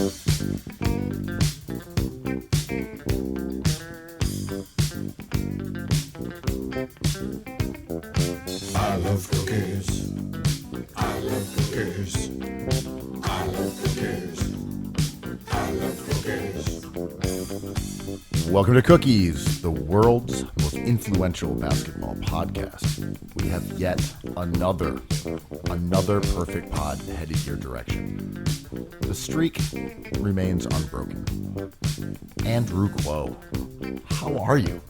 I love cookies. I love cookies. I love cookies. I love cookies. Welcome to Cookies, the world's most influential basketball podcast. We have yet another perfect pod headed your direction. The streak remains unbroken. Andrew Quo, how are you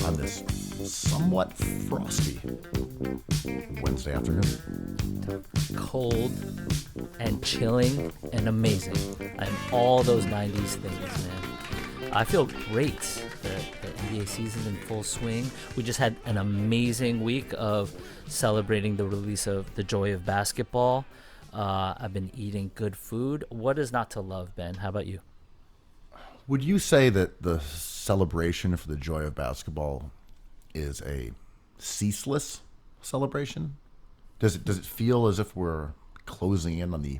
on this somewhat frosty Wednesday afternoon? Cold and chilling and amazing. I'm all those 90s things, man. I feel great. The NBA season's in full swing. We just had an amazing week of celebrating the release of The Joy of Basketball. I've been eating good food. What is not to love, Ben? How about you? Would you say that the celebration for The Joy of Basketball is a ceaseless celebration? Does it feel as if we're closing in on the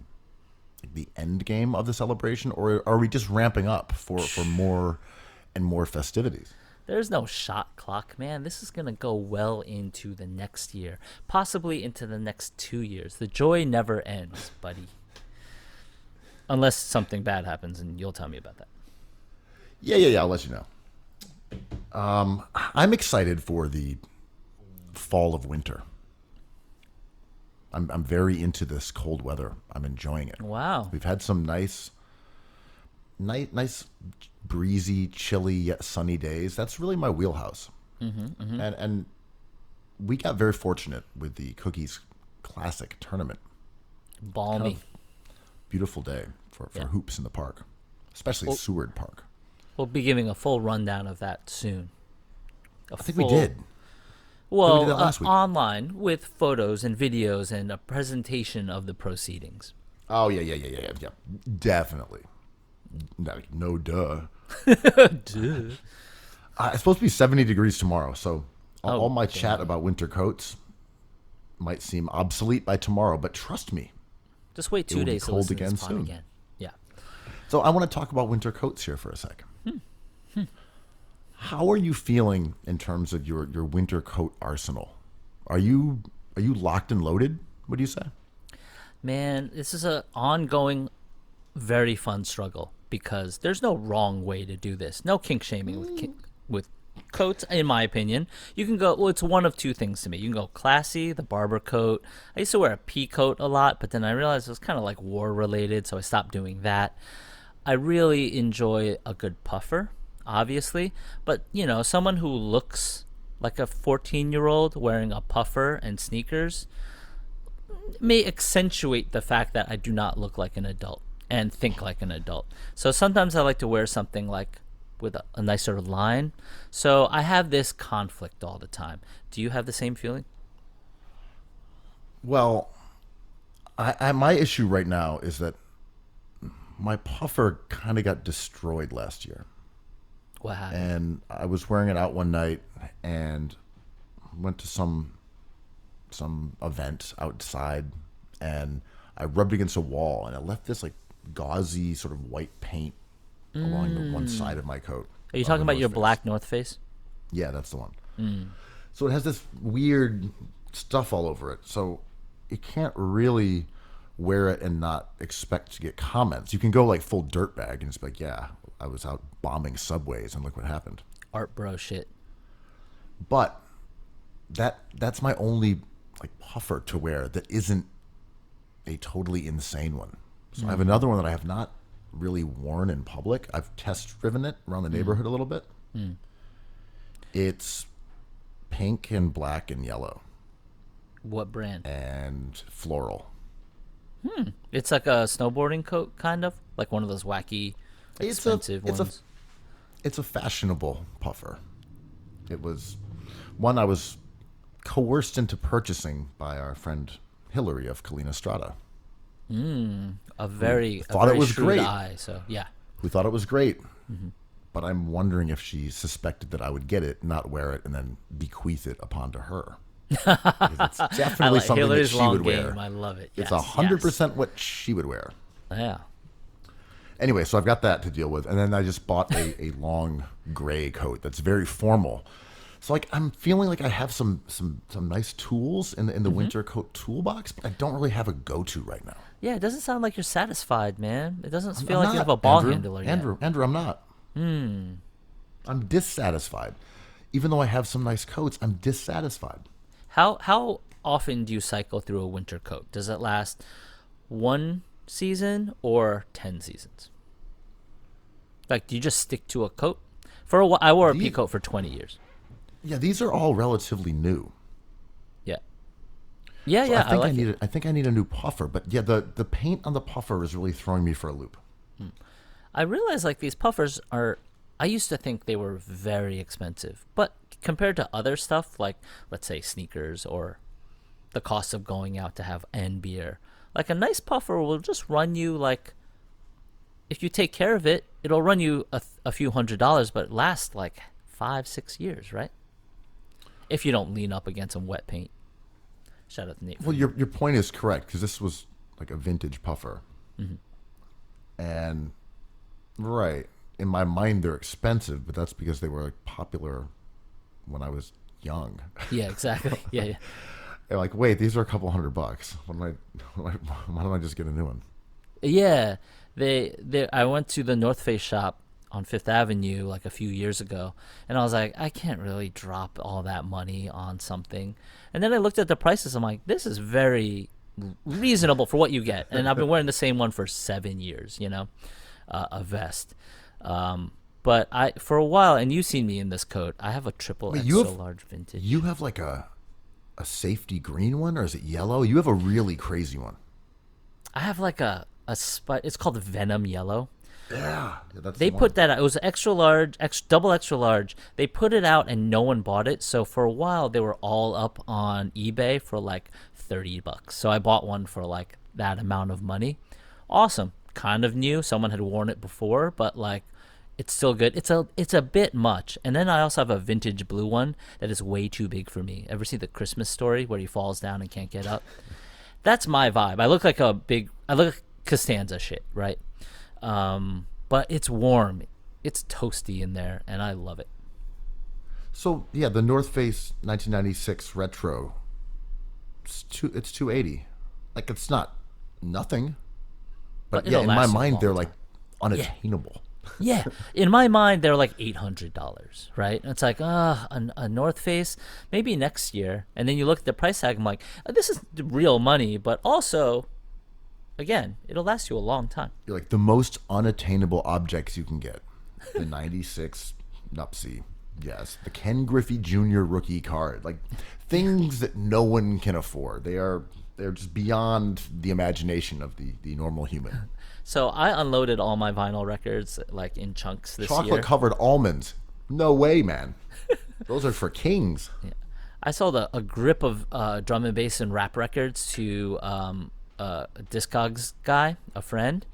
end game of the celebration, or are we just ramping up for more and more festivities? There's no shot clock, man. This is going to go well into the next year, possibly into the next 2 years. The joy never ends, buddy. Unless something bad happens, and you'll tell me about that. Yeah, I'll let you know. I'm excited for the fall of winter. I'm very into this cold weather. I'm enjoying it. Wow. We've had some nice breezy, chilly yet sunny days. That's really my wheelhouse. And we got very fortunate with the Cookies Classic tournament. Balmy. Kind of beautiful day for hoops in the park, especially Seward Park. We'll be giving a full rundown of that soon. I think we did. Well, we did that last week. Online with photos and videos and a presentation of the proceedings. Oh, yeah. Definitely. No duh. Duh. It's supposed to be 70 degrees tomorrow, so all my chat about winter coats might seem obsolete by tomorrow, but trust me. Just wait 2 will be days to cold listen to again this pod soon. again. Yeah. So I want to talk about winter coats here for a sec. How are you feeling in terms of your winter coat arsenal? Are you locked and loaded? What do you say? Man, this is an ongoing, very fun struggle because there's no wrong way to do this. No kink shaming with coats, in my opinion. You can go, well, it's one of two things to me. You can go classy, the barber coat. I used to wear a pea coat a lot, but then I realized it was kind of like war related, so I stopped doing that. I really enjoy a good puffer, obviously, but someone who looks like a 14-year-old wearing a puffer and sneakers may accentuate the fact that I do not look like an adult and think like an adult. So sometimes I like to wear something like with a nicer line. So I have this conflict all the time. Do you have the same feeling? Well, my issue right now is that my puffer kind of got destroyed last year. What happened? And I was wearing it out one night and went to some event outside, and I rubbed against a wall, and it left this like gauzy sort of white paint along the one side of my coat. Are you talking about your black North Face? Yeah, that's the one. So it has this weird stuff all over it. So you can't really wear it and not expect to get comments. You can go like full dirtbag and just be like, yeah, I was out bombing subways and look what happened. Art bro shit. But that's my only like puffer to wear that isn't a totally insane one. So I have another one that I have not really worn in public. I've test driven it around the neighborhood a little bit. It's pink and black and yellow. What brand? And floral. It's like a snowboarding coat, kind of like one of those wacky, expensive ones. It's a fashionable puffer. It was one I was coerced into purchasing by our friend Hillary of Kalina Strata. A very thought it was shrewd great. eye, so yeah. Who thought it was great. But I'm wondering if she suspected that I would get it, not wear it, and then bequeath it upon to her. It's definitely something Hillary's that she long would wear. game. I love it. It's Yes, 100% what she would wear. Yeah. Anyway, so I've got that to deal with, and then I just bought a long gray coat that's very formal. So like I'm feeling like I have some nice tools in the winter coat toolbox, but I don't really have a go-to right now. Yeah, it doesn't sound like you're satisfied, man. It doesn't feel I'm like you not, have a ball Andrew. handler yet. Andrew, I'm not. I'm dissatisfied. Even though I have some nice coats, I'm dissatisfied. How often do you cycle through a winter coat? Does it last one season or 10 seasons? Like, do you just stick to a coat? For a while, I wore a pea coat for 20 years. Yeah, these are all relatively new. Yeah. Yeah, So yeah, I think I need a new puffer, but yeah, the paint on the puffer is really throwing me for a loop. I realize like these puffers are, I used to think they were very expensive, but compared to other stuff like, let's say, sneakers or the cost of going out to have N beer, like a nice puffer will just run you like, if you take care of it, it'll run you a few $100s, but it lasts like 5-6 years, right? If you don't lean up against some wet paint. Shout out to Nate. Well, your point is correct, because this was like a vintage puffer. And, right, in my mind they're expensive, but that's because they were like popular when I was young. Yeah, exactly. Yeah. They're like, wait, these are a couple $100. Why don't I just get a new one? Yeah, I went to the North Face shop on Fifth Avenue like a few years ago, and I was like, I can't really drop all that money on something. And then I looked at the prices. I'm like, this is very reasonable for what you get. And I've been wearing the same one for 7 years, a vest. But for a while, and you've seen me in this coat, I have a triple extra large vintage. You have like a safety green one, or is it yellow? You have a really crazy one. I have like it's called Venom Yellow. Yeah, that's They the put one. that out. It was extra large, double extra large. They put it out and no one bought it. So for a while, they were all up on eBay for like $30. So I bought one for like that amount of money. Awesome. Kind of new. Someone had worn it before, but like it's still good. It's a bit much. And then I also have a vintage blue one that is way too big for me. Ever see the Christmas Story where he falls down and can't get up? That's my vibe. I look like Costanza shit, right? But it's warm, it's toasty in there, and I love it. So yeah, the North Face 1996 retro. It's $280. Like, it's not nothing, but yeah, it'll in my last you a mind long they're time. like unattainable. Yeah, in my mind they're like $800, right? And it's like a North Face maybe next year, and then you look at the price tag. I'm like, this is real money, but also, again, it'll last you a long time. You're like the most unattainable objects you can get. The 96 Nupsy. Yes. The Ken Griffey Jr. rookie card. Like, things that no one can afford. They're just beyond the imagination of the normal human. So I unloaded all my vinyl records like in chunks this year. Chocolate covered almonds. No way, man. Those are for kings. Yeah. I sold a grip of drum and bass and rap records to a Discogs guy, a friend,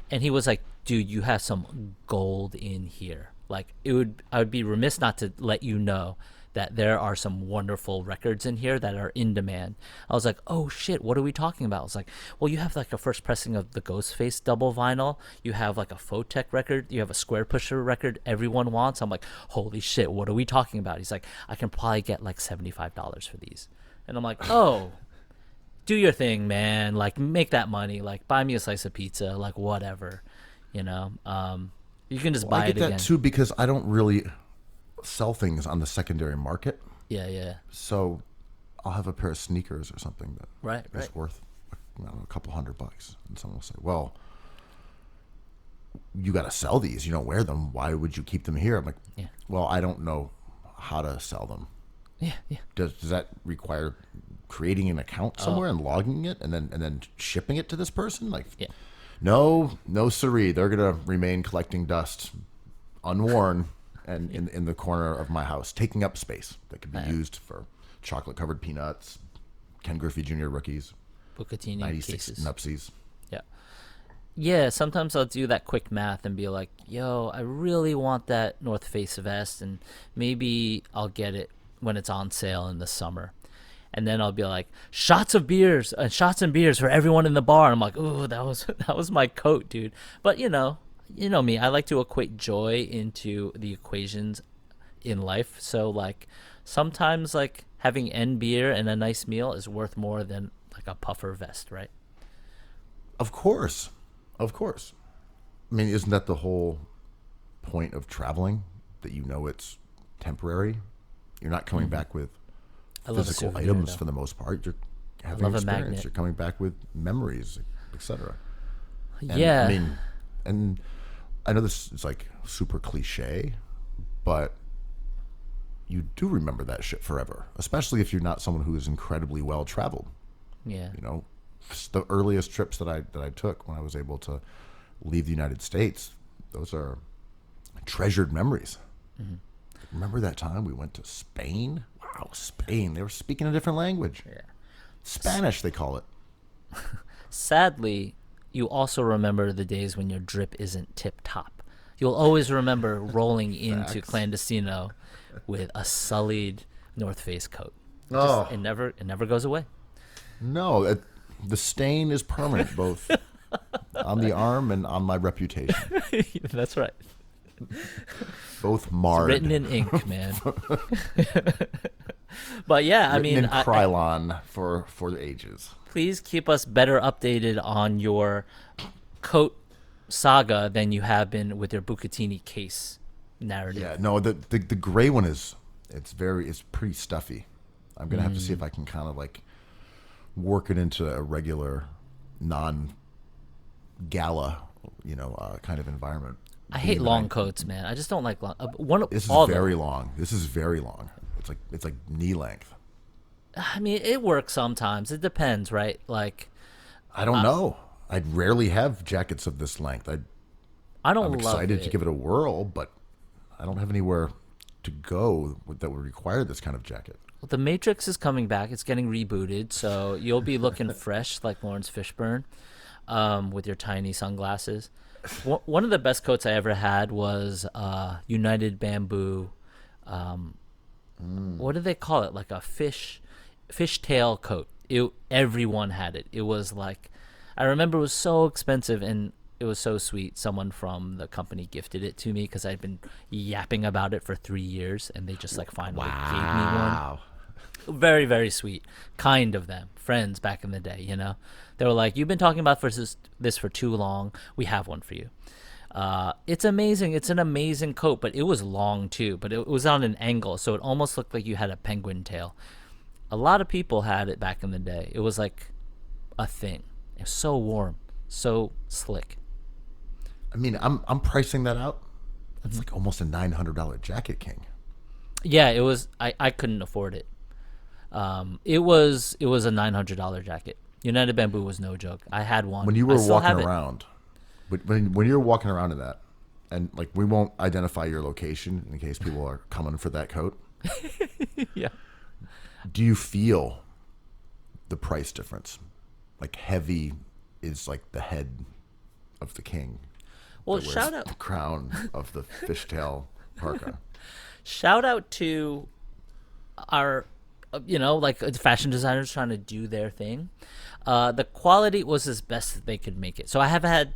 and he was like, dude, you have some gold in here. Like, I would be remiss not to let you know that there are some wonderful records in here that are in demand. I was like, oh shit, what are we talking about? I was like, well, you have like a first pressing of the Ghostface double vinyl, you have like a Photech record, you have a Square Pusher record everyone wants. I'm like, holy shit, what are we talking about? He's like, I can probably get like $75 for these. And I'm like, oh, do your thing, man. Like, make that money. Like, buy me a slice of pizza. Like, whatever, you can just buy I it get that again. too, because I don't really sell things on the secondary market. Yeah. So I'll have a pair of sneakers or something that Right. is worth a couple $100. And someone will say, well, you got to sell these. You don't wear them. Why would you keep them here? I'm like, Yeah. well, I don't know how to sell them. Yeah. Does that require creating an account somewhere and logging it and then shipping it to this person? Like, Yeah. no siree. They're gonna remain collecting dust, unworn, and in the corner of my house, taking up space that could be used for chocolate covered peanuts, Ken Griffey Jr. rookies, Bucatini 96 cases. Nupsies. Yeah, sometimes I'll do that quick math and be like, yo, I really want that North Face vest, and maybe I'll get it when it's on sale in the summer. And then I'll be like, shots and beers for everyone in the bar. I'm like, ooh, that was my coat, dude. But you know me, I like to equate joy into the equations in life. So like sometimes like having N beer and a nice meal is worth more than like a puffer vest, right? Of course. Of course. I mean, isn't that the whole point of traveling? That you know it's temporary? You're not coming back with I love a physical souvenir, items though. for the most part. You're having love an a experience. magnet. You're coming back with memories, etc. And, Yeah. I mean, and I know this is like super cliche, but you do remember that shit forever, especially if you're not someone who is incredibly well traveled. Yeah. You know, the earliest trips that I took when I was able to leave the United States, those are treasured memories. Remember that time we went to Spain? Wow, Spain. They were speaking a different language. Yeah. Spanish, they call it. Sadly, you also remember the days when your drip isn't tip top. You'll always remember rolling into Facts. Clandestino with a sullied North Face coat. Oh. It never goes away. No, the stain is permanent, both on the arm and on my reputation. That's right. Both marred. Written in ink, man. But yeah, I Written mean, in Krylon for the ages. please keep us better updated on your coat saga than you have been with your Bucatini case narrative. Yeah, no, the gray one it's pretty stuffy. I'm gonna have to see if I can kind of like work it into a regular non-gala, kind of environment. I hate long coats, man. I just don't like long. This is all the- very long. This is very long. It's like knee length. I mean, it works sometimes. It depends, right? Like, I don't know. I rarely have jackets of this length. I I'm don't love excited it. to give it a whirl, but I don't have anywhere to go that would require this kind of jacket. Well, the Matrix is coming back. It's getting rebooted, so you'll be looking fresh like Lawrence Fishburne with your tiny sunglasses. One of the best coats I ever had was United Bamboo. What do they call it? Like a fishtail coat. Everyone had it. It was like, I remember it was so expensive and it was so sweet. Someone from the company gifted it to me because I'd been yapping about it for 3 years, and they just like finally gave me one. Very, very sweet. Kind of them. Friends back in the day, you know? They were like, you've been talking about this for too long. We have one for you. It's amazing. It's an amazing coat, but it was long too. But it was on an angle, so it almost looked like you had a penguin tail. A lot of people had it back in the day. It was like a thing. It was so warm, so slick. I mean, I'm pricing that out. That's like almost a $900 jacket, King. Yeah, it was. I couldn't afford it. It was a $900 jacket. United Bamboo was no joke. I had one. When you I were still have walking it. around, when you were walking around in that, and like we won't identify your location in case people are coming for that coat. Yeah. Do you feel the price difference? Like heavy is like the head of the king. Well, that wears shout out. the crown of the fishtail parka. Shout out to our, like fashion designers trying to do their thing. The quality was as best that they could make it. So I have had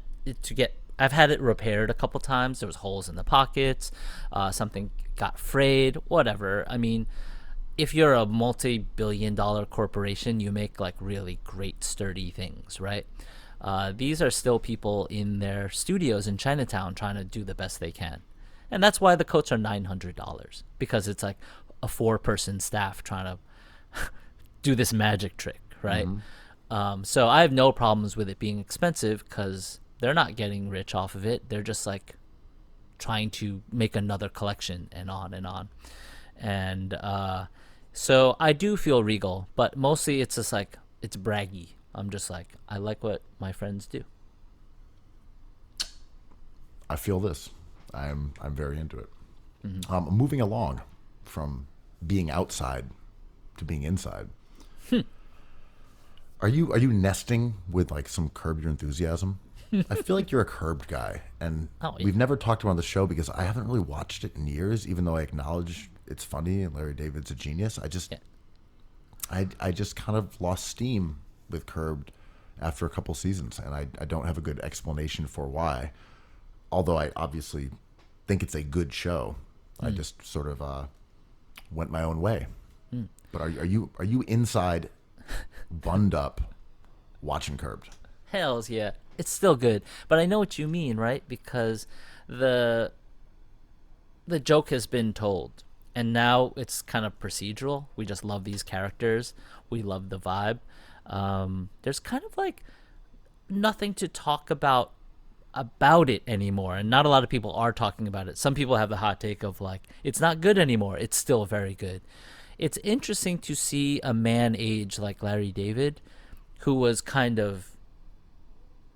I've had it repaired a couple times. There was holes in the pockets. Something got frayed. Whatever. I mean, if you're a multi-billion-dollar corporation, you make like really great sturdy things, right? These are still people in their studios in Chinatown trying to do the best they can. And that's why the coats are $900, because it's like a 4-person staff trying to do this magic trick, right? So I have no problems with it being expensive because they're not getting rich off of it. They're just like trying to make another collection and on and on. And so I do feel regal, but mostly it's just like, it's braggy. I'm just like, I like what my friends do. I feel this. I'm very into it. Moving along from being outside to being inside. Are you nesting with like some Curb Your Enthusiasm? I feel like you're a Curbed guy, and Oh, yeah. we've never talked about on the show because I haven't really watched it in years. Even though I acknowledge it's funny and Larry David's a genius, I just kind of lost steam with Curbed after a couple seasons, and I don't have a good explanation for why. although I obviously think it's a good show, I just sort of went my own way. But are you inside, bunned up, watching Curbed? Hells yeah, it's still good. But I know what you mean, right? Because the joke has been told, and now it's kind of procedural. We just love these characters. We love the vibe. There's kind of like nothing to talk about it anymore, and not a lot of people are talking about it. Some people have the hot take of like, it's not good anymore. It's still very good. It's interesting to see a man age like Larry David, who was kind of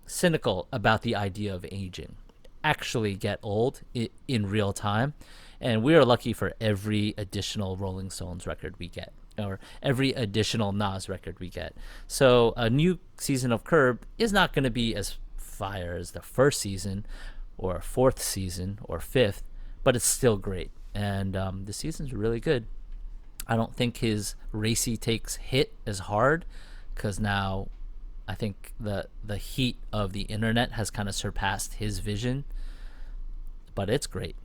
cynical about the idea of aging, actually get old in real time. And we are lucky for every additional Rolling Stones record we get, or every additional Nas record we get. So a new season of Curb is not going to be as fire as the first season or fourth season or fifth, but it's still great. And the season's really good. I don't think his racy takes hit as hard, because now I think the heat of the internet has kind of surpassed his vision. But it's great.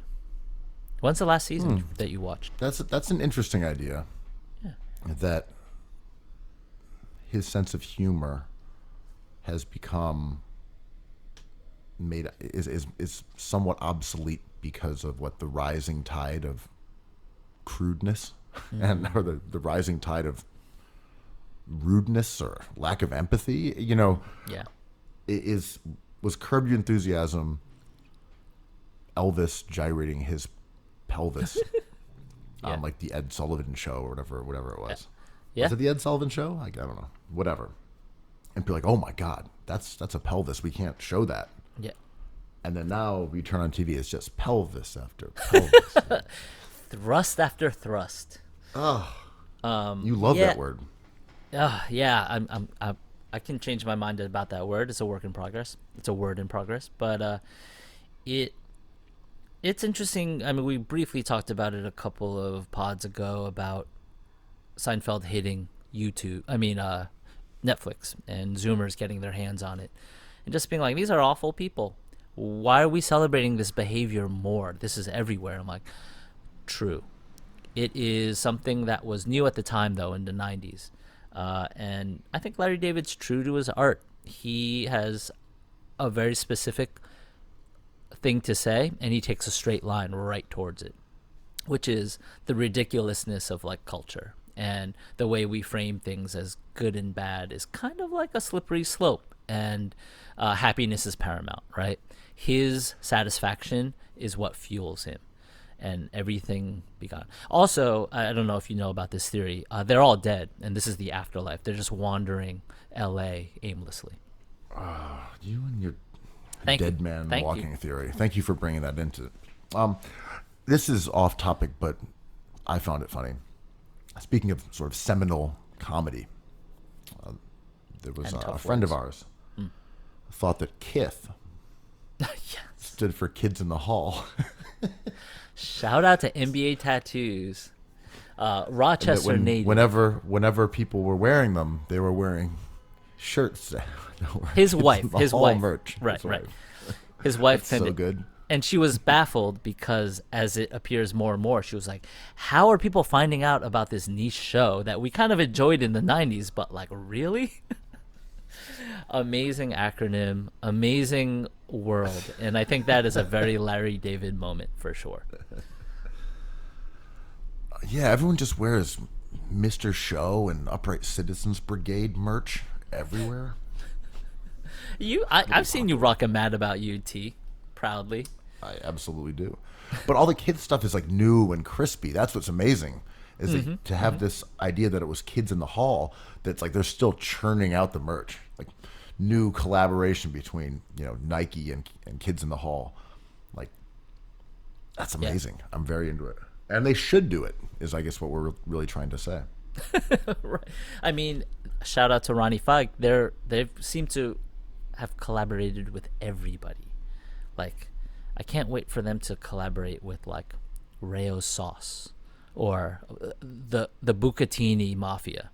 When's the last season that you watched? That's an interesting idea. Yeah. That his sense of humor has become is somewhat obsolete because of what the rising tide of crudeness and or the rising tide of rudeness or lack of empathy. Yeah. Was Curb Your Enthusiasm Elvis gyrating his pelvis on like the Ed Sullivan Show or whatever it was? Yeah. Was it the Ed Sullivan Show? I don't know. Whatever. And be like, oh my God, that's a pelvis. We can't show that. Yeah. And then now we turn on TV, it's just pelvis after pelvis. Thrust after thrust. You love that word. Yeah. I can change my mind about that word. It's a work in progress. It's a word in progress. But it's interesting. I mean, we briefly talked about it a couple of pods ago about Seinfeld hitting Netflix, and Zoomers getting their hands on it, and just being like, these are awful people. Why are we celebrating this behavior more? This is everywhere. I'm like, true. It is something that was new at the time, though, in the 90s. And I think Larry David's true to his art. He has a very specific thing to say, and he takes a straight line right towards it, which is the ridiculousness of like culture, and the way we frame things as good and bad is kind of like a slippery slope, and happiness is paramount, right? His satisfaction is what fuels him, and everything begun. Also, I don't know if you know about this theory. They're all dead, and this is the afterlife. They're just wandering L.A. aimlessly. You and your Thank dead you. man Thank walking you. theory. Thank you for bringing that into it. This is off topic, but I found it funny. Speaking of sort of seminal comedy, there was And a tough friend of words. ours thought that KITH Yes. stood for Kids in the Hall. Shout out to NBA tattoos. Rochester native. Whenever people were wearing them, they were wearing shirts. that were His Kids in wife. the His Hall wife. merch. Right. His Right. wife. His wife. That's so kinda- good. And she was baffled because as it appears more and more, she was like, how are people finding out about this niche show that we kind of enjoyed in the 90s, but like, really? Amazing acronym, amazing world. And I think that is a very Larry David moment for sure. Yeah, everyone just wears Mr. Show and Upright Citizens Brigade merch everywhere. I've seen you rock a Mad About You tee proudly. I absolutely do. But all the kids stuff is like new and crispy. That's what's amazing. Is like, to have this idea that it was Kids in the Hall, that's like they're still churning out the merch. Like new collaboration between, Nike and Kids in the Hall. Like that's amazing. Yeah. I'm very into it. And they should do it, is I guess what we're really trying to say. Right. I mean, shout out to Ronnie Fike. They've seemed to have collaborated with everybody. Like, I can't wait for them to collaborate with like Rayo's Sauce or the Bucatini Mafia.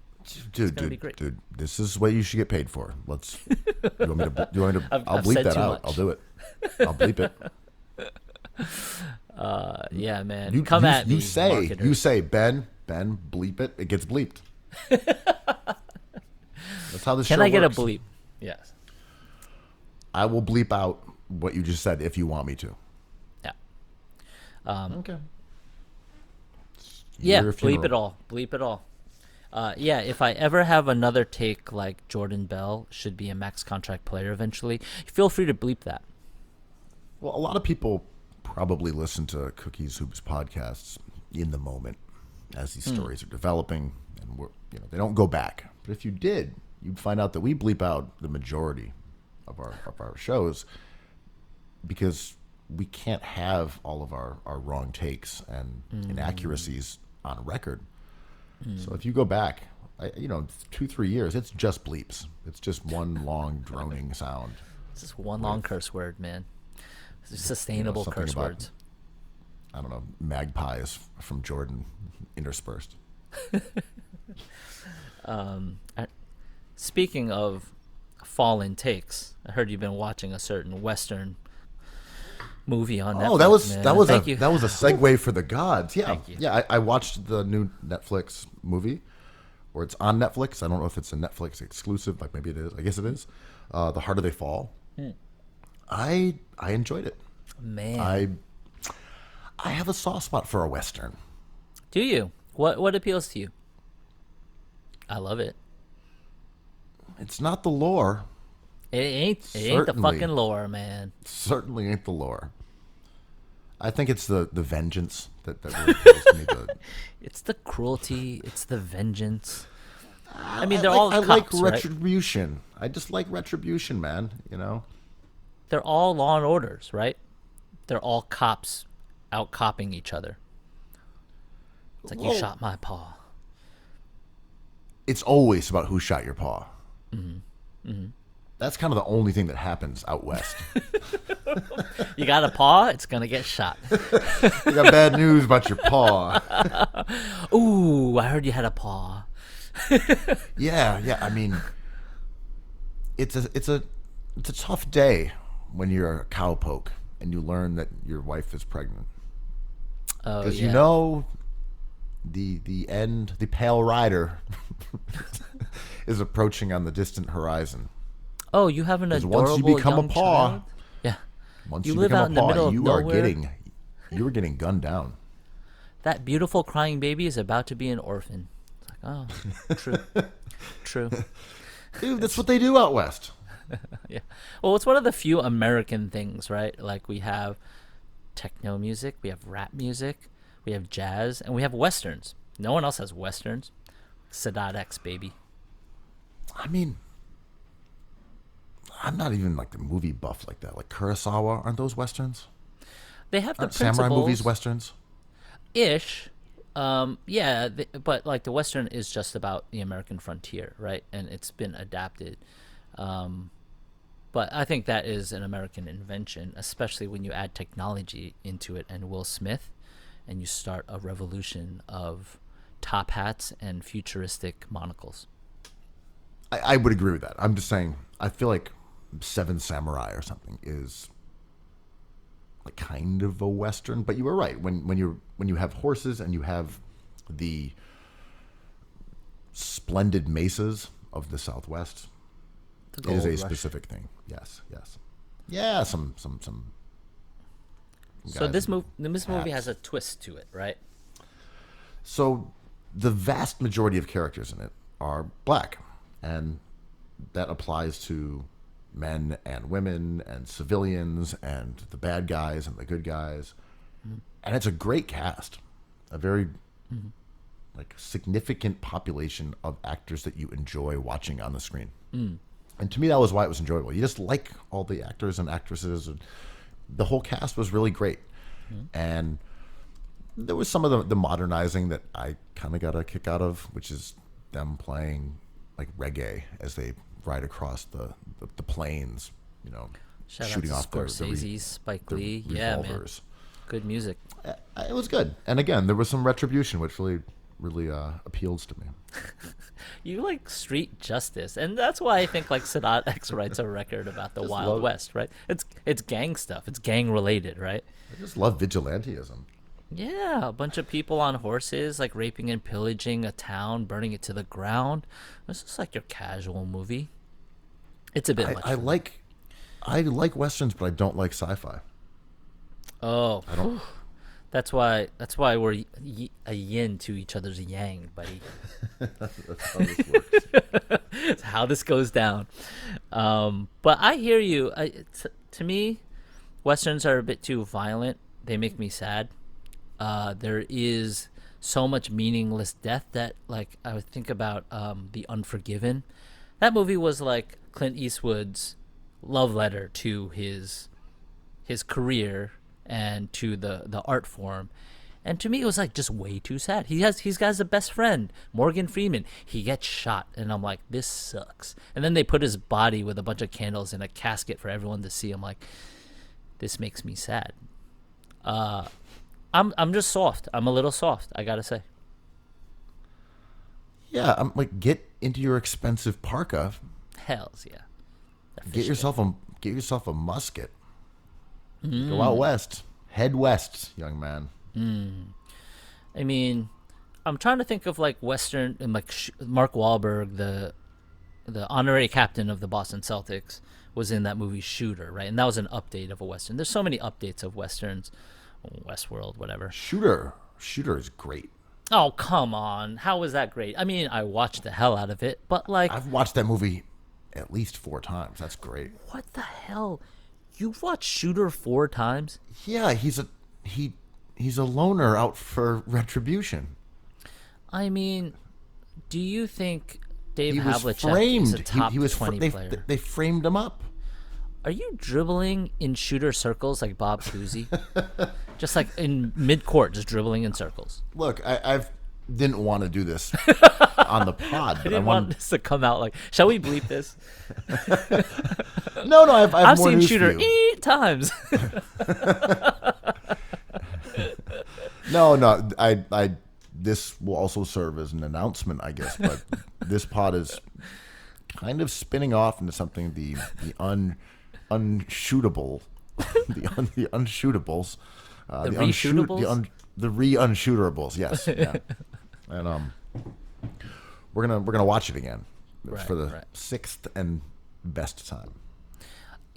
Dude, this is what you should get paid for. You want me to? I'll I've bleep said that too out. much. I'll do it. I'll bleep it. Yeah, man. Come at me, marketers. You say, Ben, bleep it. It gets bleeped. That's how this show Can I get a works. bleep? Yes. I will bleep out what you just said if you want me to. Yeah. Okay. Yeah, Your bleep funeral. it all. Bleep it all. Yeah, if I ever have another take like Jordan Bell should be a max contract player eventually, feel free to bleep that. Well, a lot of people probably listen to Cookies Hoops podcasts in the moment as these stories are developing, and they don't go back. But if you did, you'd find out that we bleep out the majority of our shows because we can't have all of our wrong takes and inaccuracies on record. So if you go back, 2-3 years, it's just bleeps. It's just one long droning sound. It's just one long curse word, man. Sustainable something curse about- words. I don't know, magpies from Jordan interspersed. Speaking of fallen takes, I heard you've been watching a certain Western movie on Netflix. Oh, that was man. that was Thank a you. that was a segue for the gods. Yeah, Thank you. yeah. I watched the new Netflix movie, or it's on Netflix. I don't know if it's a Netflix exclusive. Like maybe it is. I guess it is. The Harder They Fall. I enjoyed it. Man, I have a soft spot for a Western. do you? What appeals to you? I love it. It's not the lore. It ain't the Certainly. fucking lore, man. Certainly ain't the lore. I think it's the vengeance that really appeals to me. It's the cruelty. It's the vengeance. I mean, they're all I cops, like right? retribution. I just like retribution, man. They're all Law and Orders, right? They're all cops out copping each other. It's like, you Well- shot my paw. It's always about who shot your paw. That's kind of the only thing that happens out west. You got a paw, it's gonna get shot. You got bad news about your paw. Ooh, I heard you had a paw. Yeah. I mean, it's a tough day when you're a cowpoke and you learn that your wife is pregnant. Oh, Because yeah. the end, the pale rider is approaching on the distant horizon. Oh, you have an 'Cause adorable once you become a young paw, child? Yeah. Once You you, live become out a in the paw, middle of you nowhere. are getting gunned down. That beautiful crying baby is about to be an orphan. It's like, oh, true. True. Dude, that's what they do out west. Yeah. Well, it's one of the few American things, right? Like we have techno music, we have rap music, we have jazz, and we have westerns. No one else has westerns. Sadat X, baby. I mean, I'm not even like the movie buff like that. Like Kurosawa, aren't those westerns? They have the Aren't samurai principles movies westerns? ish. Yeah, but like the western is just about the American frontier, right? And it's been adapted. But I think that is an American invention, especially when you add technology into it and Will Smith, and you start a revolution of top hats and futuristic monocles. I would agree with that. I'm just saying, I feel like Seven Samurai or something is like kind of a western. But you were right when you have horses and you have the splendid mesas of the Southwest. The It is gold a rush. specific thing. Yes. Yeah, some. So guys this in movie hats. has a twist to it, right? So the vast majority of characters in it are black, and that applies to men and women and civilians and the bad guys and the good guys. And it's a great cast, a very like significant population of actors that you enjoy watching on the screen. And to me, that was why it was enjoyable. You just like all the actors and actresses, and the whole cast was really great. And there was some of the modernizing that I kind of got a kick out of, which is them playing like reggae as they ride across the plains, Shout shooting out to off Scorsese, Spike the Lee. Yeah, man. revolvers. Good music. It was good. And again, there was some retribution, which really really appeals to me. You like street justice, and that's why I think like Sadat X writes a record about the Wild West, right? It's gang stuff. It's gang related, right? I just love vigilantism. Yeah, a bunch of people on horses, like raping and pillaging a town, burning it to the ground. This is like your casual movie. It's a bit much. I like westerns, but I don't like sci-fi. Oh, I don't. that's why we're a yin to each other's yang, buddy. That's how this works. It's how this goes down. But I hear you. To me, westerns are a bit too violent. They make me sad. There is so much meaningless death that, like, I would think about The Unforgiven. That movie was like Clint Eastwood's love letter to his career and to the art form. And to me, it was like just way too sad. He's got his best friend, Morgan Freeman. He gets shot, and I'm like, this sucks. And then they put his body with a bunch of candles in a casket for everyone to see. I'm like, this makes me sad. I'm just soft. I'm a little soft, I gotta say. Yeah, I'm like, get into your expensive parka. Hells yeah. Get yourself a musket. Go out west. Head west, young man. I mean, I'm trying to think of like Western, and like Mark Wahlberg, the honorary captain of the Boston Celtics, was in that movie Shooter, right? And that was an update of a Western. There's so many updates of Westerns, Westworld, whatever. Shooter is great. Oh, come on. How was that great? I mean, I watched the hell out of it, but like... I've watched that movie at least 4 times. That's great. What the hell? You've watched Shooter 4 times? Yeah, he's a loner out for retribution. I mean, do you think Dave He was Havlicek framed. is a top he was 20 player? They framed him up. Are you dribbling in shooter circles like Bob Cousy? Just like in mid-court, just dribbling in circles. Look, I didn't want to do this on the pod, I but didn't want this to come out like, shall we bleep this? No, I've more seen news Shooter for you. 8 times. No, I this will also serve as an announcement, I guess, but this pod is kind of spinning off into something the unshootable, the unshootables, The re-shootables? The re-unshootables. Yes, yeah. And we're gonna watch it again for the 6th and best time.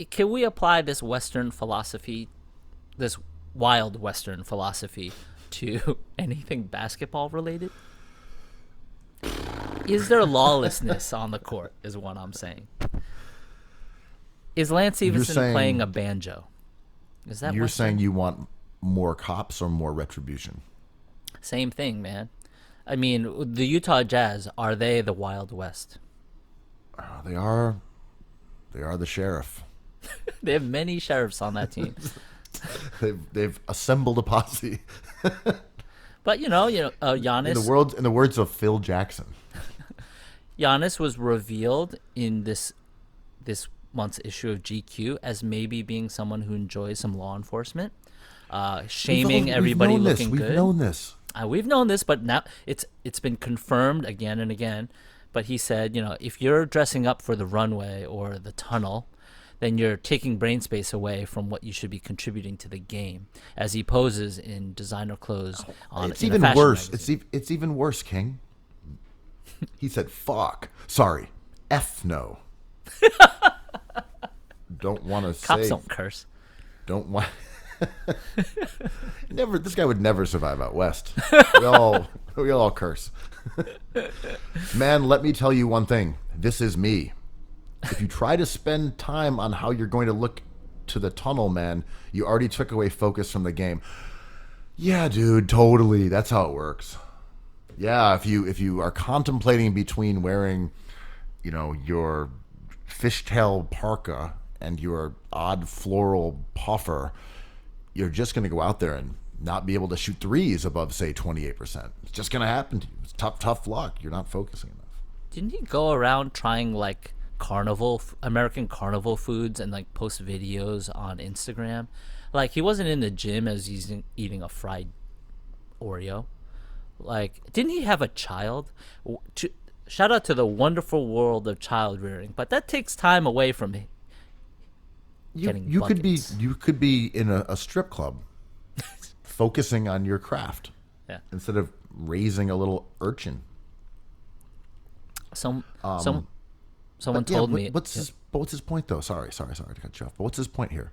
Can we apply this Western philosophy, this wild Western philosophy, to anything basketball related? Is there lawlessness on the court, is what I'm saying. Is Lance Stevenson playing a banjo? Is that you're Western? saying you want more cops or more retribution? Same thing, man. I mean, the Utah Jazz, are they the Wild West? They are the sheriff. They have many sheriffs on that team. They've assembled a posse. But Giannis. In the words of Phil Jackson, Giannis was revealed in this month's issue of GQ as maybe being someone who enjoys some law enforcement, shaming everybody looking good. We've known this. We've known this, but now it's been confirmed again and again. But he said, if you're dressing up for the runway or the tunnel, then you're taking brain space away from what you should be contributing to the game. As he poses in designer clothes It's in a even fashion worse. magazine. It's even worse, King. He said, "Fuck, sorry, F no." Don't want to say. Cops don't curse. Don't want. Never. This guy would never survive out west. We all curse. Man, let me tell you one thing. This is me. If you try to spend time on how you're going to look to the tunnel, man, you already took away focus from the game. Yeah, dude, totally. That's how it works. Yeah, if you are contemplating between wearing, your fishtail parka and your odd floral puffer, you're just going to go out there and not be able to shoot threes above, say, 28%. It's just going to happen to you. It's tough luck. You're not focusing enough. Didn't he go around trying like American carnival foods and like post videos on Instagram? Like he wasn't in the gym as he's eating a fried Oreo. Like, didn't he have a child? Shout out to the wonderful world of child rearing, but that takes time away from getting You could be buckets. in a strip club, focusing on your craft Yeah. instead of raising a little urchin. Someone But yeah, told me. what's his point though? Sorry to cut you off. But what's his point here?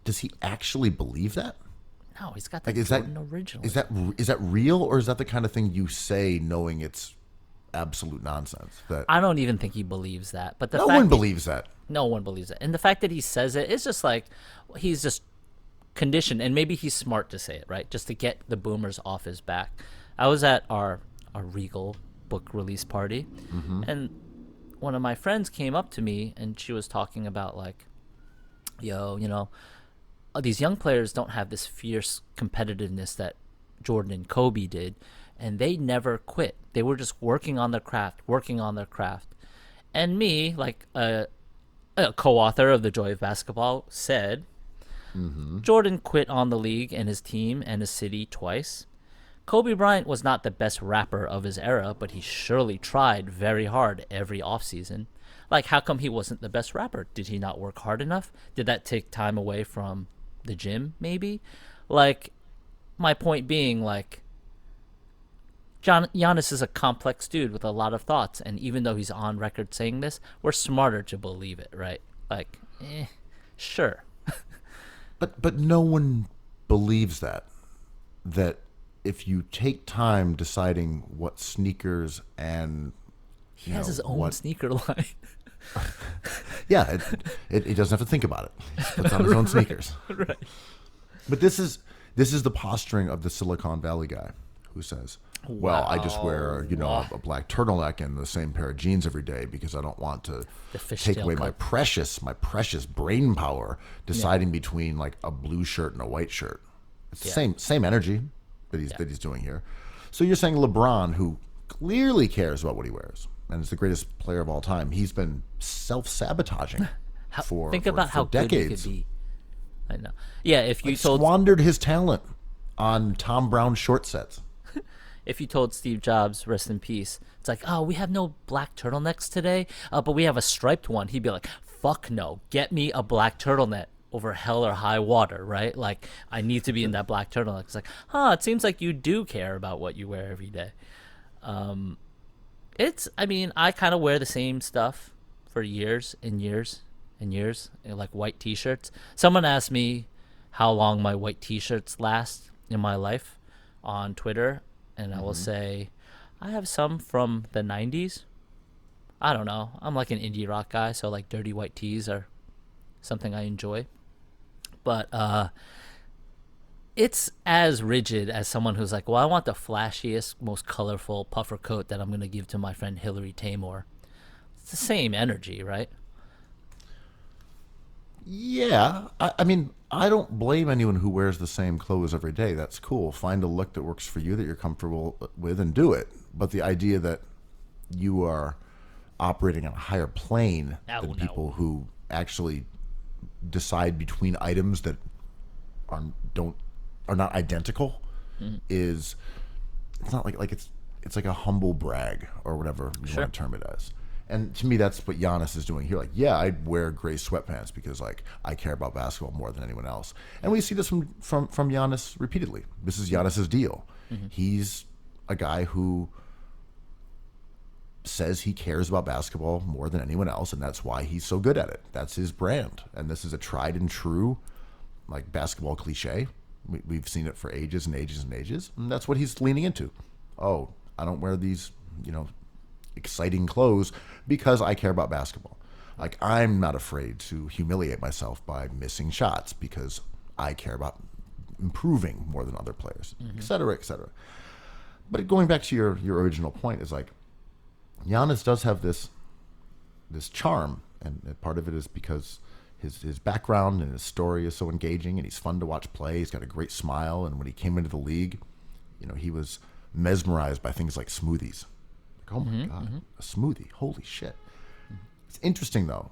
Does he actually believe that? No, he's got the Like, Jordan original. is that real, or is that the kind of thing you say knowing it's absolute nonsense? That I don't even think he believes that. But the no fact one that- believes that. No one believes it. And the fact that he says it, it's just like he's just conditioned, and maybe he's smart to say it, right? Just to get the boomers off his back. I was at our Regal book release party, and one of my friends came up to me, and she was talking about like, yo, these young players don't have this fierce competitiveness that Jordan and Kobe did, and they never quit. They were just working on their craft. And me, like a co-author of The Joy of Basketball, said, Jordan quit on the league and his team and his city twice. Kobe Bryant was not the best rapper of his era, but he surely tried very hard every offseason. Like, how come he wasn't the best rapper? Did he not work hard enough? Did that take time away from the gym, maybe? Like, my point being, like, Giannis is a complex dude with a lot of thoughts, and even though he's on record saying this, we're smarter to believe it, right? Like, sure. But no one believes that if you take time deciding what sneakers and He has his own sneaker line. yeah, he doesn't have to think about it. He just puts on his own sneakers. Right. But this is the posturing of the Silicon Valley guy who says, "Well, I just wear a black turtleneck and the same pair of jeans every day because I don't want to take fishtail away cut. my precious brain power deciding between like a blue shirt and a white shirt." It's the same energy that he's doing here. So you're saying LeBron, who clearly cares about what he wears and is the greatest player of all time, he's been self-sabotaging for how decades. good he could be. I know. Yeah, if you told Squandered his talent on Tom Brown short sets. if you told Steve Jobs, rest in peace, it's like, oh, we have no black turtlenecks today, but we have a striped one. He'd be like, fuck no, get me a black turtleneck over hell or high water, right? Like, I need to be in that black turtleneck. It's like, it seems like you do care about what you wear every day. I kind of wear the same stuff for years and years and years, like white t-shirts. Someone asked me how long my white t-shirts last in my life on Twitter, and I will say I have some from the 90s. I don't know. I'm like an indie rock guy, so like dirty white tees are something I enjoy. But it's as rigid as someone who's like, well, I want the flashiest, most colorful puffer coat that I'm going to give to my friend Hillary Tamor. It's the same energy, right? Yeah, I mean, I don't blame anyone who wears the same clothes every day. That's cool. Find a look that works for you, that you're comfortable with, and do it. But the idea that you are operating on a higher plane than people who actually decide between items that are not identical is, it's not like it's like a humble brag or whatever you want to term it as. And to me, that's what Giannis is doing here. Like, yeah, I wear gray sweatpants because like I care about basketball more than anyone else. And we see this from Giannis repeatedly. This is Giannis's deal. He's a guy who says he cares about basketball more than anyone else, and that's why he's so good at it. That's his brand. And this is a tried and true like basketball cliche. We've seen it for ages and ages and ages, and that's what he's leaning into. Oh, I don't wear these, exciting clothes because I care about basketball. Like, I'm not afraid to humiliate myself by missing shots because I care about improving more than other players, et cetera, et cetera. But going back to your original point is like, Giannis does have this charm, and part of it is because his background and his story is so engaging, and he's fun to watch play. He's got a great smile, and when he came into the league, he was mesmerized by things like smoothies. Like, oh my God, a smoothie! Holy shit! It's interesting though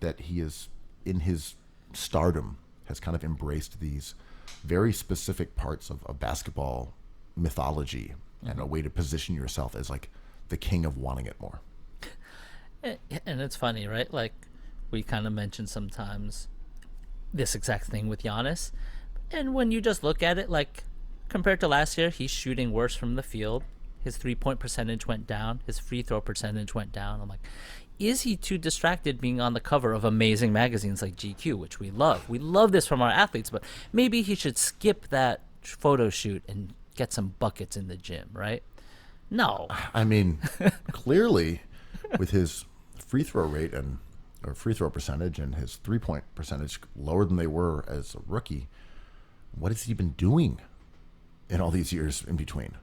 that he is, in his stardom, has kind of embraced these very specific parts of basketball mythology and a way to position yourself as like the king of wanting it more. And it's funny, right? Like, we kind of mentioned sometimes this exact thing with Giannis. And when you just look at it, like, compared to last year, he's shooting worse from the field. His 3-point percentage went down. His free throw percentage went down. I'm like, is he too distracted being on the cover of amazing magazines like GQ, which we love? We love this from our athletes, but maybe he should skip that photo shoot and get some buckets in the gym, right? No. I mean, clearly, with his free throw rate or free throw percentage and his 3-point percentage lower than they were as a rookie, what has he been doing in all these years in between?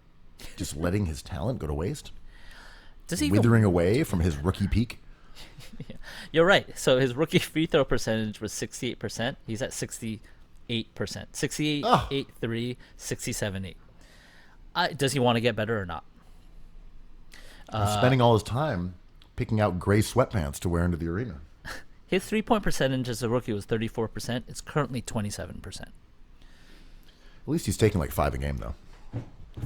Just letting his talent go to waste? Does he withering away from his rookie peak? Yeah. You're right. So his rookie free throw percentage was 68%. He's at 68%. 68, 8, 3, 67, 8. Does he want to get better or not? Spending all his time picking out gray sweatpants to wear into the arena. His 3-point percentage as a rookie was 34%. It's currently 27%. At least he's taking like 5 a game, though.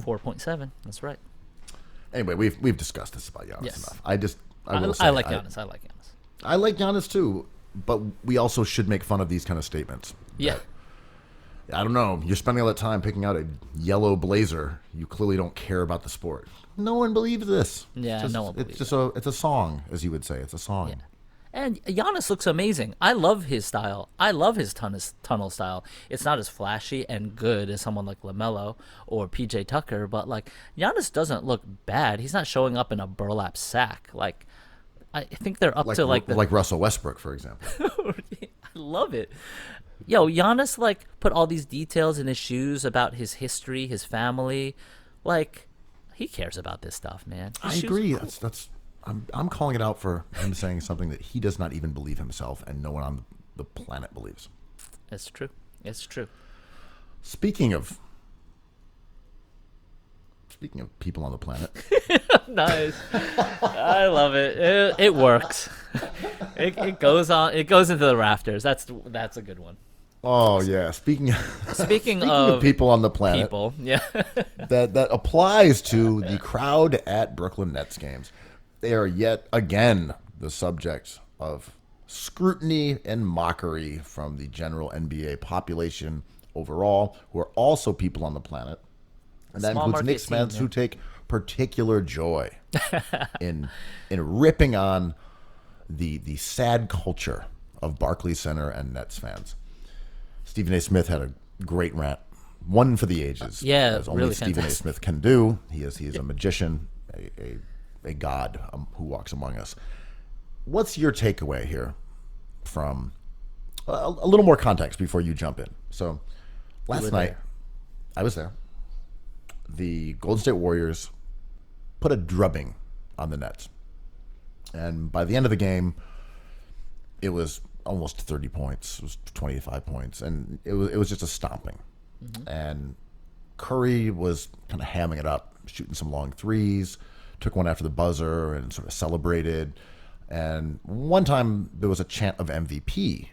4.7. That's right. Anyway, we've discussed this about Giannis enough. I like Giannis. I like Giannis. I like Giannis too, but we also should make fun of these kind of statements. Yeah. I don't know. You're spending all that time picking out a yellow blazer. You clearly don't care about the sport. No one believes this. Yeah, no one believes it. It's a song, as you would say. It's a song. Yeah. And Giannis looks amazing. I love his style. I love his tunnel style. It's not as flashy and good as someone like LaMelo or PJ Tucker, but like Giannis doesn't look bad. He's not showing up in a burlap sack. Like, I think they're up to like Russell Westbrook, for example. I love it. Yo, Giannis like put all these details in his shoes about his history, his family. Like, he cares about this stuff, man. I agree. I'm calling it out for him saying something that he does not even believe himself, and no one on the planet believes. It's true. It's true. Speaking of people on the planet, nice. I love it. It works. It goes on. It goes into the rafters. That's a good one. Oh yeah. Speaking of people on the planet, yeah. that applies to the crowd at Brooklyn Nets games. They are yet again the subject of scrutiny and mockery from the general NBA population overall, who are also people on the planet. And that includes Knicks fans who take particular joy in ripping on the sad culture of Barclays Center and Nets fans. Stephen A. Smith had a great rant, one for the ages. Yeah, as only really Stephen fantastic. A. Smith can do. He is a magician, a god who walks among us. What's your takeaway here from a little more context before you jump in? So last night, I was there. The Golden State Warriors put a drubbing on the Nets. And by the end of the game, it was almost 30 points. It was 25 points. And it was just a stomping. Mm-hmm. And Curry was kind of hamming it up, shooting some long threes, took one after the buzzer and sort of celebrated. And one time there was a chant of MVP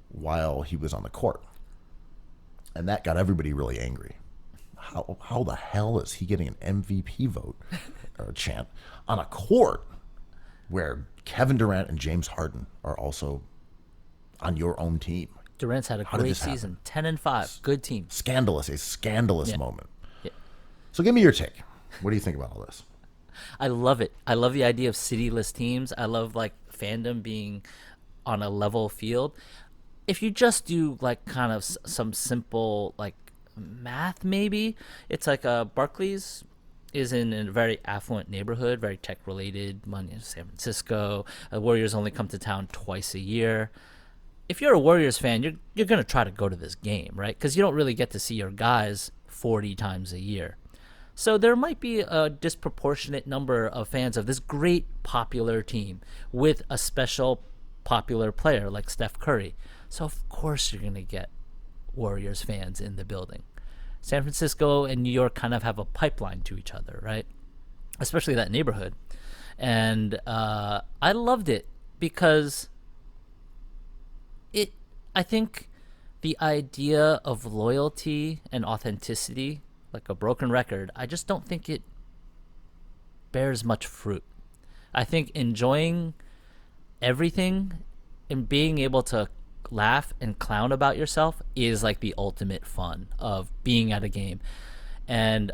while he was on the court. And that got everybody really angry. How the hell is he getting an MVP vote or a chant on a court where Kevin Durant and James Harden are also on your own team? Durant's had a great season, 10-5, good team. A scandalous moment. Yeah. So give me your take. What do you think about all this? I love it. I love the idea of cityless teams. I love like fandom being on a level field. If you just do like kind of some simple like math, maybe it's like Barclays is in a very affluent neighborhood, very tech related. Money in San Francisco. Warriors only come to town twice a year. If you're a Warriors fan, you're gonna try to go to this game, right? Because you don't really get to see your guys 40 times a year. So there might be a disproportionate number of fans of this great popular team with a special popular player like Steph Curry. So of course you're going to get Warriors fans in the building. San Francisco and New York kind of have a pipeline to each other, right? Especially that neighborhood. And I loved it because I think the idea of loyalty and authenticity, like a broken record, I just don't think it bears much fruit. I think enjoying everything and being able to laugh and clown about yourself is like the ultimate fun of being at a game. And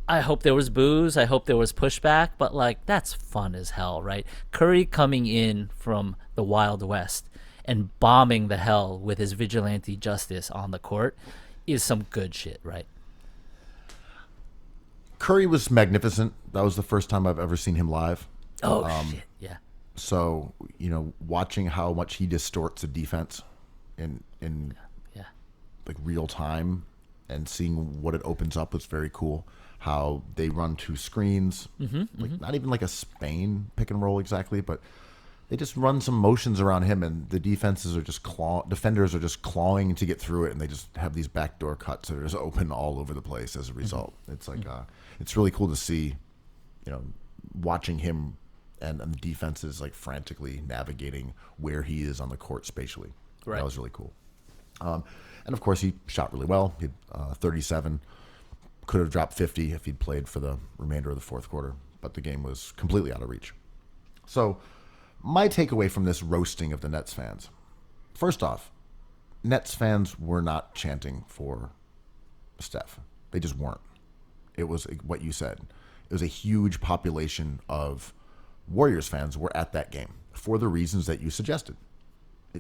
I hope there was booze. I hope there was pushback, but like that's fun as hell, right? Curry coming in from the Wild West and bombing the hell with his vigilante justice on the court is some good shit, right? Curry was magnificent. That was the first time I've ever seen him live. Oh shit, yeah. So, watching how much he distorts a defense in Yeah. like real time and seeing what it opens up was very cool. How they run 2 screens, not even like a Spain pick and roll exactly, but they just run some motions around him, and the defenders are just clawing to get through it, and they just have these backdoor cuts that are just open all over the place as a result. It's like it's really cool to see, watching him and the defenses like frantically navigating where he is on the court spatially. Right. That was really cool. And of course, he shot really well. He had 37. Could have dropped 50 if he'd played for the remainder of the fourth quarter, but the game was completely out of reach. So my takeaway from this roasting of the Nets fans, first off, Nets fans were not chanting for Steph. They just weren't. It was what you said. It was a huge population of Warriors fans were at that game for the reasons that you suggested.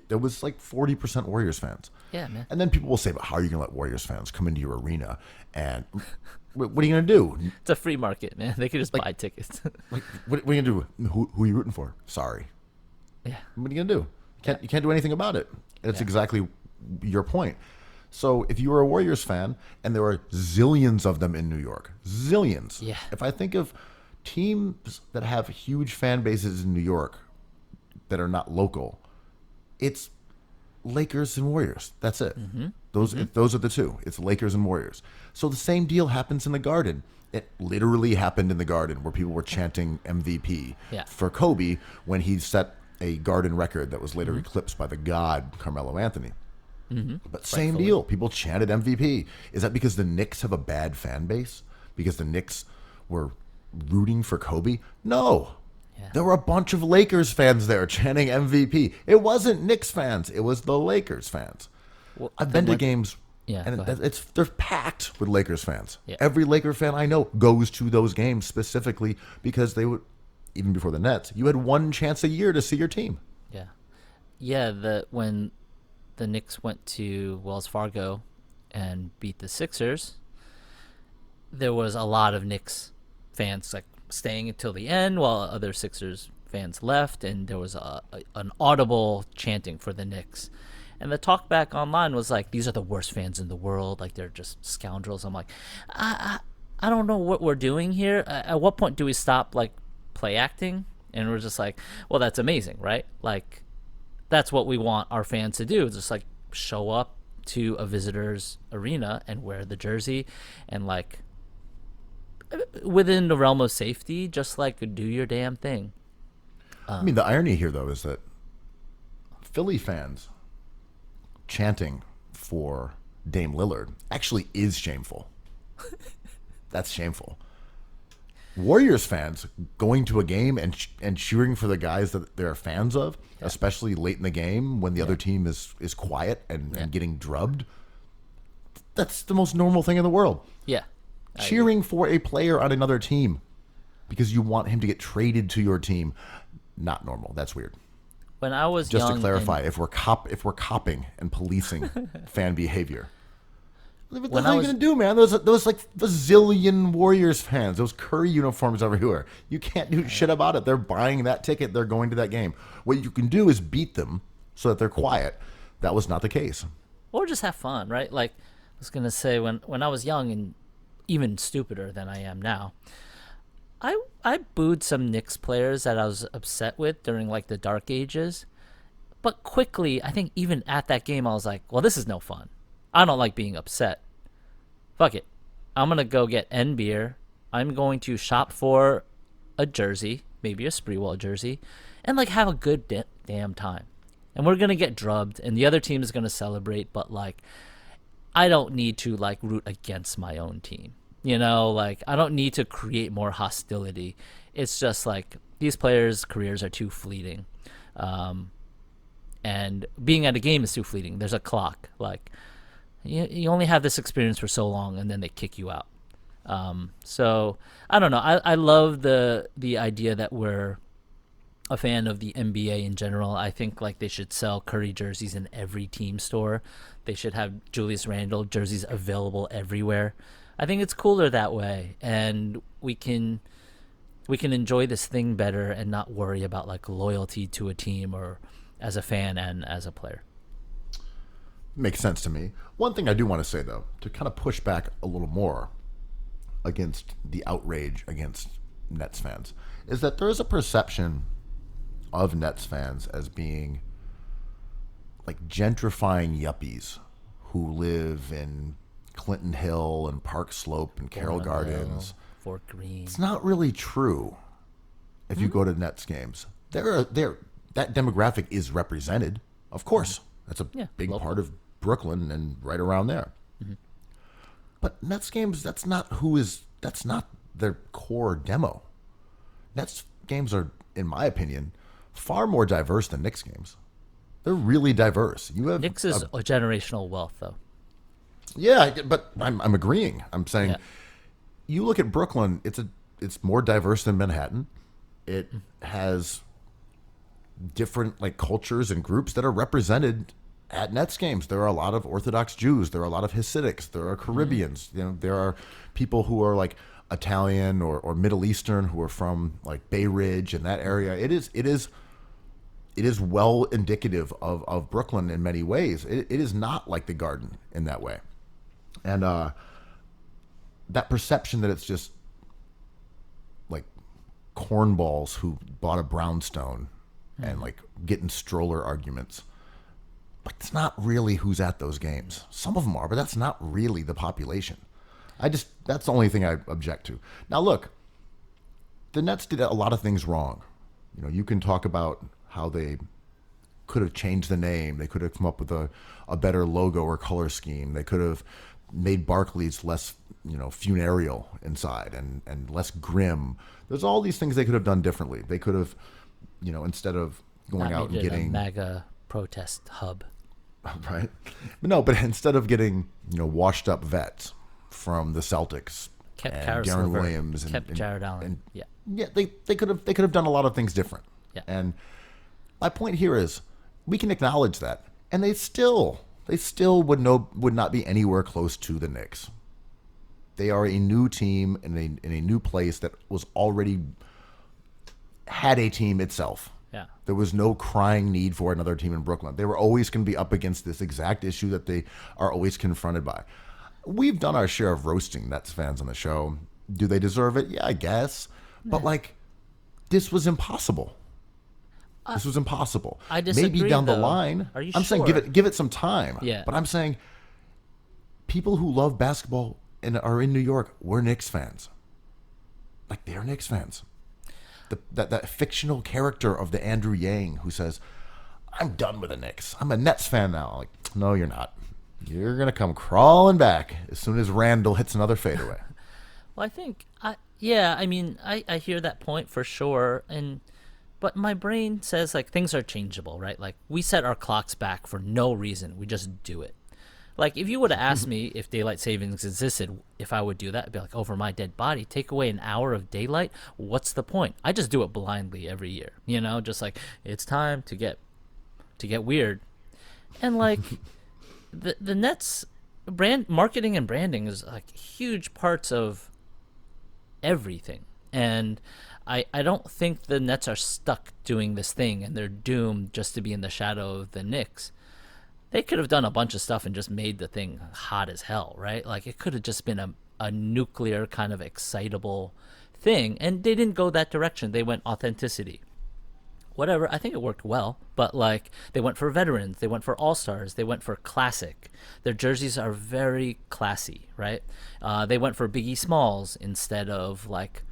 There was like 40% Warriors fans. Yeah, man. And then people will say, but how are you going to let Warriors fans come into your arena? And what are you going to do? It's a free market, man. They could just buy tickets. Like, what are you going to do? Who are you rooting for? Sorry. Yeah. What are you going to do? You can't do anything about it. It's exactly your point. So if you were a Warriors fan, and there were zillions of them in New York, zillions. Yeah. If I think of teams that have huge fan bases in New York that are not local, it's Lakers and Warriors. That's it. Those are the two. It's Lakers and Warriors. So the same deal happens in the Garden. It literally happened in the Garden where people were chanting MVP for Kobe when he set a Garden record that was later eclipsed by the god Carmelo Anthony. But same deal. People chanted MVP. Is that because the Knicks have a bad fan base? Because the Knicks were rooting for Kobe? No. There were a bunch of Lakers fans there chanting MVP. It wasn't Knicks fans. It was the Lakers fans. Well, I've been to games, Yeah, and go ahead. they're packed with Lakers fans. Yeah. Every Laker fan I know goes to those games specifically because they would, even before the Nets, you had one chance a year to see your team. When the Knicks went to Wells Fargo and beat the Sixers, there was a lot of Knicks fans like staying until the end while other Sixers fans left, and there was an audible chanting for the Knicks. And the talk back online was like, these are the worst fans in the world, like they're just scoundrels. I'm like, I don't know what we're doing here. At what point do we stop like play acting? And we're just like, well, that's amazing, right? Like that's what we want our fans to do, just like show up to a visitor's arena and wear the jersey and like within the realm of safety, just like do your damn thing. I mean, the irony here, though, is that Philly fans chanting for Dame Lillard actually is shameful. That's shameful. Warriors fans going to a game and cheering for the guys that they're fans of, especially late in the game when the other team is quiet and getting drubbed, that's the most normal thing in the world. Yeah. Cheering for a player on another team because you want him to get traded to your team, not normal. That's weird. When I was Just young, to clarify, if we're copping and policing fan behavior, what the hell are you going to do, man? Those like a zillion Warriors fans, those Curry uniforms everywhere. You can't do shit about it. They're buying that ticket. They're going to that game. What you can do is beat them so that they're quiet. That was not the case. or just have fun, right? Like I was gonna say, when I was young and even stupider than I am now, I booed some Knicks players that I was upset with during like the dark ages. But quickly, I think even at that game, I was like, well, this is no fun. I don't like being upset. Fuck it. I'm going to go get N beer. I'm going to shop for a jersey, maybe a Spreewell jersey, and like have a good damn time. And we're going to get drubbed, and the other team is going to celebrate, but like, I don't need to like root against my own team. You know, like I don't need to create more hostility. It's just like these players' careers are too fleeting. And being at a game is too fleeting. There's a clock. Like you only have this experience for so long, and then they kick you out. So I don't know. I love the idea that we're a fan of the NBA in general. I think like they should sell Curry jerseys in every team store. They should have Julius Randle jerseys available everywhere. I think it's cooler that way, and we can enjoy this thing better and not worry about like loyalty to a team or as a fan and as a player. Makes sense to me. One thing I do want to say, though, to kind of push back a little more against the outrage against Nets fans, is that there is a perception of Nets fans as being like gentrifying yuppies who live in Clinton Hill and Park Slope and Carroll Gardens. Fort Greene. It's not really true if you go to Nets games. That demographic is represented, of course. That's a big local part of Brooklyn and right around there. Mm-hmm. But Nets games, that's not their core demo. Nets games are, in my opinion, far more diverse than Knicks games. They're really diverse. You have Knicks is a generational wealth, though. Yeah, but I'm agreeing. I'm saying you look at Brooklyn, it's more diverse than Manhattan. It has different like cultures and groups that are represented at Nets games. There are a lot of Orthodox Jews. There are a lot of Hasidics. There are Caribbeans. You know, there are people who are like Italian or Middle Eastern who are from like Bay Ridge and that area. It is well indicative of Brooklyn in many ways. It is not like the Garden in that way. And that perception that it's just like cornballs who bought a brownstone and like getting stroller arguments. But it's not really who's at those games. Some of them are, but that's not really the population. That's the only thing I object to. Now look, the Nets did a lot of things wrong. You know, you can talk about how they could have changed the name. They could have come up with a better logo or color scheme. They could have made Barclays less, funereal inside and less grim. There's all these things they could have done differently. They could have, instead of going out and getting a MAGA protest hub, right? But instead of getting washed up vets from the Celtics, kept and Karis Darren Silver, Williams, kept Jared Allen, they could have done a lot of things different. Yeah. And my point here is we can acknowledge that, and they still would not be anywhere close to the Knicks. They are a new team in a new place that was already had a team itself. Yeah. There was no crying need for another team in Brooklyn. They were always going to be up against this exact issue that they are always confronted by. We've done our share of roasting Nets fans on the show. Do they deserve it? Yeah, I guess. But this was impossible. This was impossible. I disagree, maybe down though. the line. Are you I'm saying sure? give it some time. Yeah. But I'm saying people who love basketball and are in New York, we're Knicks fans. Like they're Knicks fans. That fictional character of the Andrew Yang who says, "I'm done with the Knicks. I'm a Nets fan now." Like, no, you're not. You're gonna come crawling back as soon as Randall hits another fadeaway. Well, I hear that point for sure, but my brain says like things are changeable, right? Like we set our clocks back for no reason. We just do it. Like if you would have asked me if daylight savings existed, if I would do that, I'd be like, over my dead body, take away an hour of daylight. What's the point? I just do it blindly every year, just like it's time to get weird. And like the Nets brand marketing and branding is like huge parts of everything. And I don't think the Nets are stuck doing this thing and they're doomed just to be in the shadow of the Knicks. They could have done a bunch of stuff and just made the thing hot as hell, right? Like it could have just been a nuclear kind of excitable thing, and they didn't go that direction. They went authenticity. Whatever, I think it worked well, but like they went for veterans, they went for all-stars, they went for classic. Their jerseys are very classy, right? They went for Biggie Smalls instead of like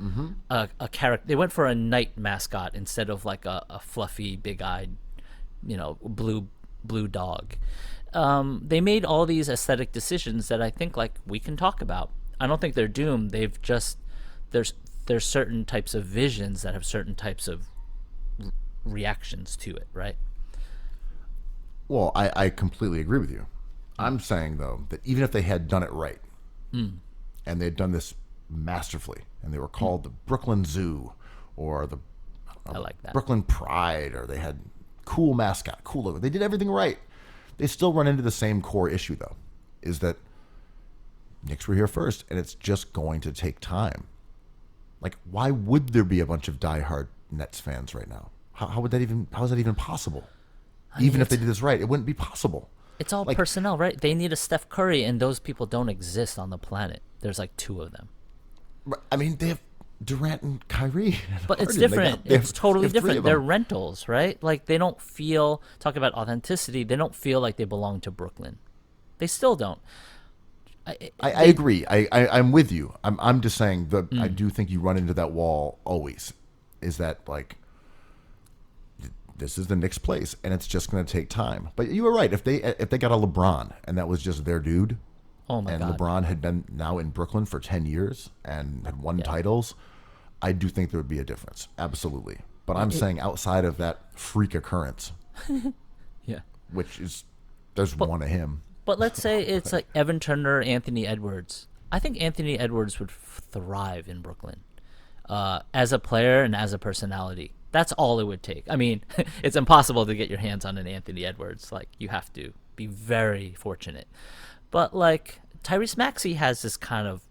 a character. They went for a Knight mascot instead of like a fluffy, big-eyed, blue dog. They made all these aesthetic decisions that I think like we can talk about. I don't think they're doomed. They've just there's certain types of visions that have certain types of reactions to it, right? Well, I completely agree with you. I'm saying, though, that even if they had done it right, and they'd done this masterfully, and they were called the Brooklyn Zoo or the I like that. Brooklyn Pride, or they had cool mascot, cool logo. They did everything right. They still run into the same core issue, though, is that Knicks were here first, and it's just going to take time. Like, why would there be a bunch of diehard Nets fans right now? How is that even possible? Even if they did this right, it wouldn't be possible. It's all personnel, right? They need a Steph Curry, and those people don't exist on the planet. There's like 2 of them. I mean, they have Durant and Kyrie. And But it's Harden. different. They have It's totally 3 different. of them. They're rentals, right? Like they don't feel, talk about authenticity, they don't feel like they belong to Brooklyn. They still don't. I agree. I'm with you. I'm just saying that I do think you run into that wall always. Is that like this is the Knicks' place, and it's just going to take time. But you were right. If they got a LeBron and that was just their dude, Oh my and God. LeBron had been now in Brooklyn for 10 years and had won titles, I do think there would be a difference. Absolutely. But I'm saying outside of that freak occurrence, Yeah. which is there's one of him. But let's say it's like Evan Turner, Anthony Edwards. I think Anthony Edwards would thrive in Brooklyn as a player and as a personality. That's all it would take. I mean, it's impossible to get your hands on an Anthony Edwards. Like, you have to be very fortunate. But, like, Tyrese Maxey has this kind of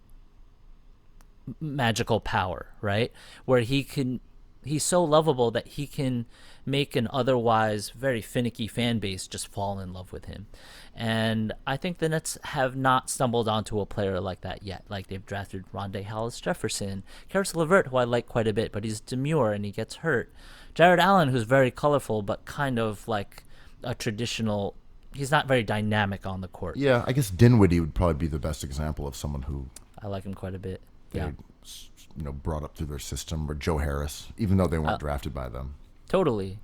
magical power, right? Where he's so lovable that he can make an otherwise very finicky fan base just fall in love with him. And I think the Nets have not stumbled onto a player like that yet. Like, they've drafted Rondé Hollis-Jefferson, Karis LeVert, who I like quite a bit, but he's demure and he gets hurt. Jared Allen, who's very colorful, but kind of like a traditional. He's not very dynamic on the court. Yeah, I guess Dinwiddie would probably be the best example of someone who I like him quite a bit. they Yeah, brought up through their system, or Joe Harris, even though they weren't drafted by them. totally.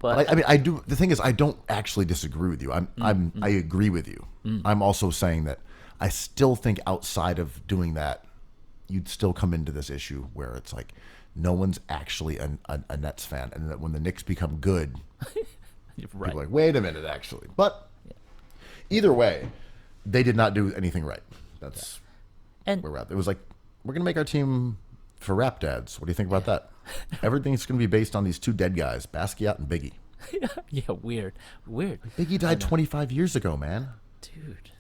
But I mean, I do. The thing is, I don't actually disagree with you. I agree with you. I'm also saying that I still think outside of doing that, you'd still come into this issue where it's like no one's actually a Nets fan, and that when the Knicks become good, you're right. people are like, wait a minute, actually. But either way, they did not do anything right. That's And where we're at. It was like, we're going to make our team for rap dads. What do you think about that? Everything's going to be based on these 2 dead guys, Basquiat and Biggie. yeah, weird. Biggie died 25 years ago, man. Dude,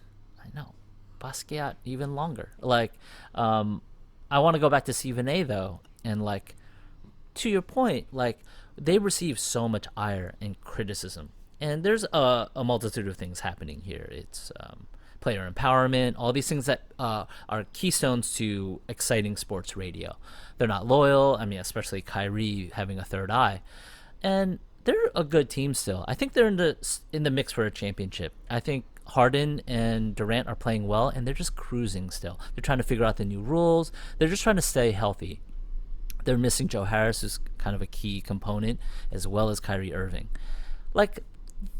I know. Basquiat even longer. Like, I want to go back to Stephen A. though, and like, to your point, like they receive so much ire and criticism, and there's a multitude of things happening here. It's player empowerment, all these things that are keystones to exciting sports radio. They're not loyal. I mean, especially Kyrie having a third eye, and they're a good team still. I think they're in the mix for a championship. I think Harden and Durant are playing well, and they're just cruising still. They're trying to figure out the new rules. They're just trying to stay healthy. They're missing Joe Harris, who's kind of a key component, as well as Kyrie Irving. Like,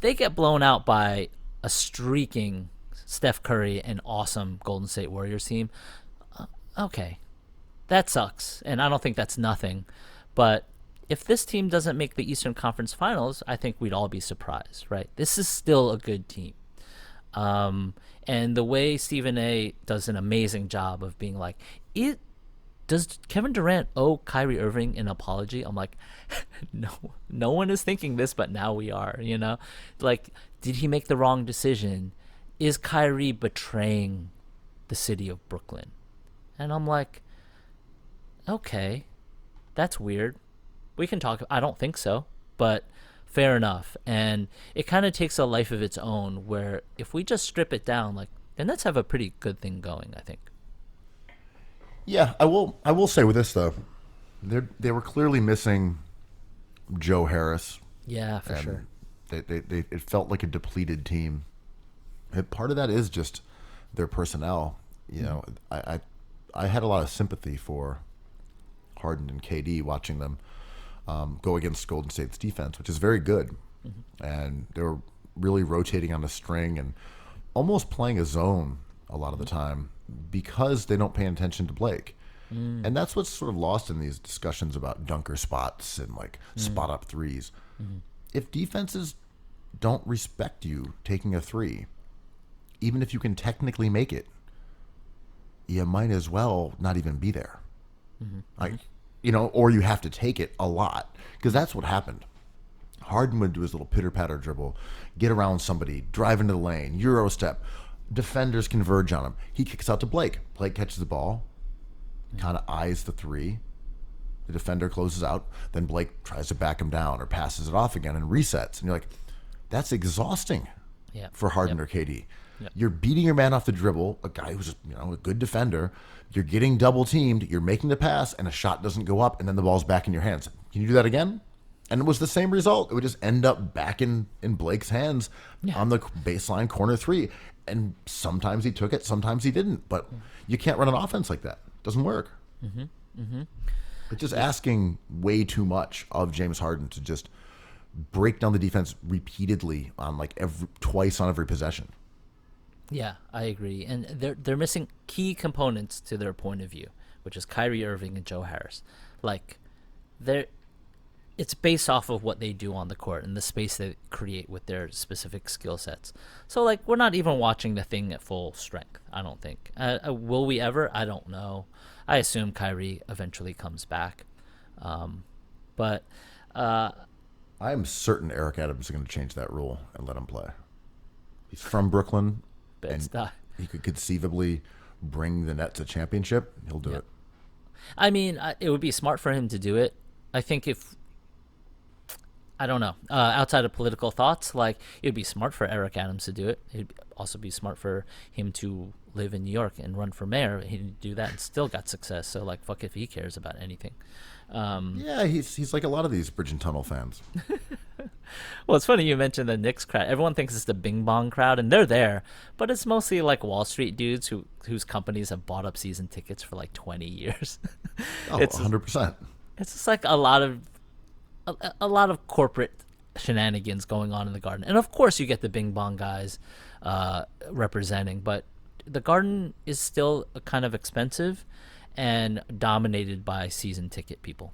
they get blown out by a streaking Steph Curry and awesome Golden State Warriors team. Okay, that sucks, and I don't think that's nothing. But if this team doesn't make the Eastern Conference Finals, I think we'd all be surprised, right? This is still a good team. And the way Stephen A. does an amazing job of being like, does Kevin Durant owe Kyrie Irving an apology? I'm like, no one is thinking this, but now we are, you know? Like, did he make the wrong decision? Is Kyrie betraying the city of Brooklyn? And I'm like, okay, that's weird. We can talk. I don't think so, but fair enough. And it kind of takes a life of its own where if we just strip it down, like, the Nets have a pretty good thing going, I think. Yeah, I will say with this though, they were clearly missing Joe Harris. Yeah, for and sure. It felt like a depleted team. And part of that is just their personnel. You know, I had a lot of sympathy for Harden and KD watching them go against Golden State's defense, which is very good. And they were really rotating on a string and almost playing a zone a lot of the time because they don't pay attention to Blake. And that's what's sort of lost in these discussions about dunker spots and like spot up threes. If defenses don't respect you taking a three, even if you can technically make it, you might as well not even be there. Like, or you have to take it a lot, because that's what happened. Harden would do his little pitter-patter dribble, get around somebody, drive into the lane, Euro step. Defenders converge on him. He kicks out to Blake. Blake catches the ball, kind of eyes the three. The defender closes out. Then Blake tries to back him down or passes it off again and resets. And you're like, that's exhausting for Harden or KD. You're beating your man off the dribble, a guy who's a good defender. You're getting double teamed. You're making the pass, and a shot doesn't go up, and then the ball's back in your hands. Can you do that again? And it was the same result. It would just end up back in Blake's hands on the baseline corner three. And sometimes he took it, sometimes he didn't. But you can't run an offense like that. It doesn't work. It's just asking way too much of James Harden to just break down the defense repeatedly on twice on every possession. Yeah, I agree. And they're missing key components to their point of view, which is Kyrie Irving and Joe Harris. It's based off of what they do on the court and the space they create with their specific skill sets. So, we're not even watching the thing at full strength, I don't think. Will we ever? I don't know. I assume Kyrie eventually comes back. But I am certain Eric Adams is going to change that rule and let him play. He's from Brooklyn, and he could conceivably bring the Nets a championship. He'll do it. I mean, it would be smart for him to do it. I think I don't know. Outside of political thoughts, it would be smart for Eric Adams to do it. It'd also be smart for him to live in New York and run for mayor. He didn't do that and still got success. So, fuck if he cares about anything. He's like a lot of these Bridge and Tunnel fans. Well, it's funny you mentioned the Knicks crowd. Everyone thinks it's the Bing Bong crowd, and they're there. But it's mostly Wall Street dudes whose companies have bought up season tickets for 20 years. It's 100%. It's just a lot of corporate shenanigans going on in the Garden. And of course you get the Bing Bong guys representing, but the Garden is still kind of expensive and dominated by season ticket people.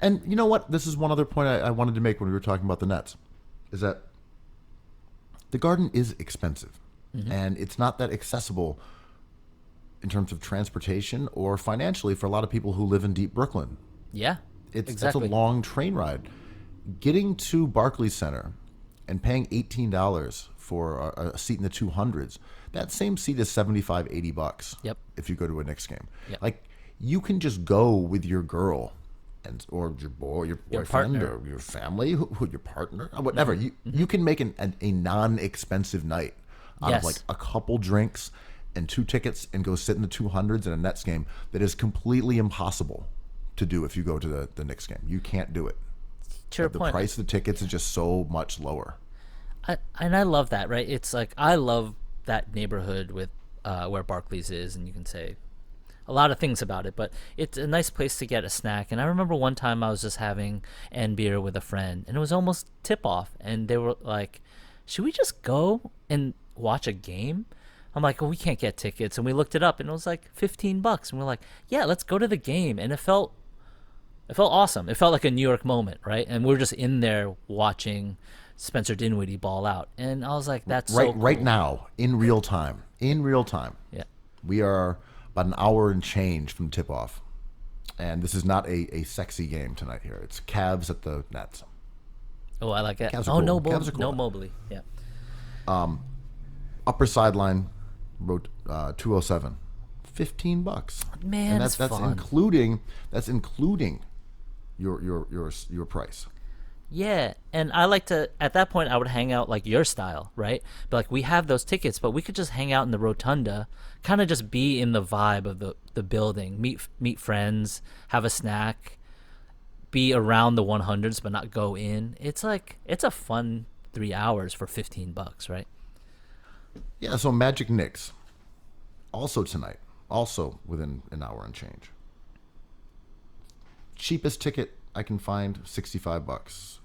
And you know what? This is one other point I wanted to make when we were talking about the Nets, is that the Garden is expensive, and it's not that accessible in terms of transportation or financially for a lot of people who live in deep Brooklyn. Yeah. It's a long train ride. Getting to Barclays Center and paying $18 for a seat in the 200s, that same seat is $75, $80. Yep. If you go to a Knicks game. Yep. You can just go with your girl or your boyfriend partner. or your family, who your partner, or whatever. You can make a non-expensive night out of a couple drinks and 2 tickets and go sit in the 200s in a Nets game that is completely impossible to do if you go to the Knicks game. You can't do it. The price of the tickets is just so much lower. I love that, right? It's I love that neighborhood with where Barclays is, and you can say a lot of things about it, but it's a nice place to get a snack. And I remember one time I was just having beer with a friend, and it was almost tip-off, and they were like, should we just go and watch a game? I'm like, we can't get tickets. And we looked it up, and it was $15. And we're like, yeah, let's go to the game. And it felt awesome. It felt like a New York moment, right? And we're just in there watching Spencer Dinwiddie ball out. And I was like, that's so cool. Right now, in real time. Yeah. We are about an hour and change from tip-off. And this is not a sexy game tonight here. It's Cavs at the Nets. Oh, I like it. Cavs are Oh, cool. no, Cavs are cool. no Mobley. Yeah. Upper sideline, wrote 207. $15. Man, and that's fun. including your price. Yeah, and I like to, at that point, I would hang out your style, right? But we have those tickets, but we could just hang out in the rotunda, kind of just be in the vibe of the building, meet friends, have a snack, be around the 100s, but not go in. It's a fun 3 hours for $15, right? Yeah, so Magic Knicks, also tonight, also within an hour and change. Cheapest ticket I can find, $65,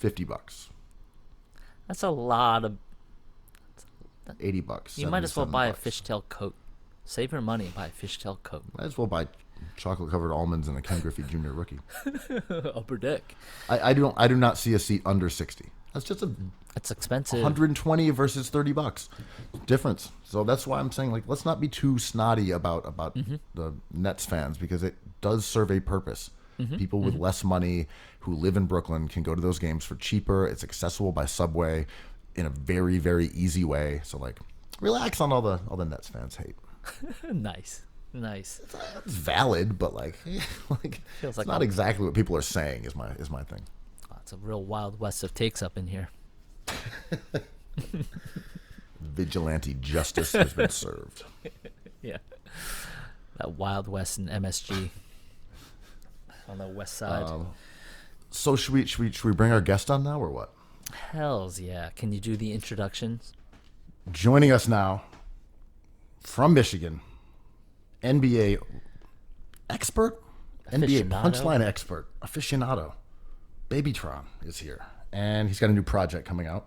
$50. That's a lot of $80. You might as well buy a $77. fishtail coat. Save your money and buy a fishtail coat. Might as well buy chocolate-covered almonds and a Ken Griffey Jr. rookie. Upper deck. I do not see a seat under 60. That's just It's expensive. 120 versus $30 difference. So that's why I'm saying, like, let's not be too snotty about the Nets fans, because it does serve a purpose. People with less money who live in Brooklyn can go to those games for cheaper. It's accessible by subway in a very, very easy way. So, like, relax on all the Nets fans hate. Nice. It's valid, but like Feels it's like not exactly what people are saying is my thing. Oh, it's a real Wild West of takes up in here. Vigilante justice has been served. Yeah. That Wild West and MSG on the west side. So should we bring our guest on now or what? Hells yeah. Can you do the introductions? Joining us now from Michigan, NBA expert, NBA punchline expert, aficionado, BabyTron is here, and he's got a new project coming out,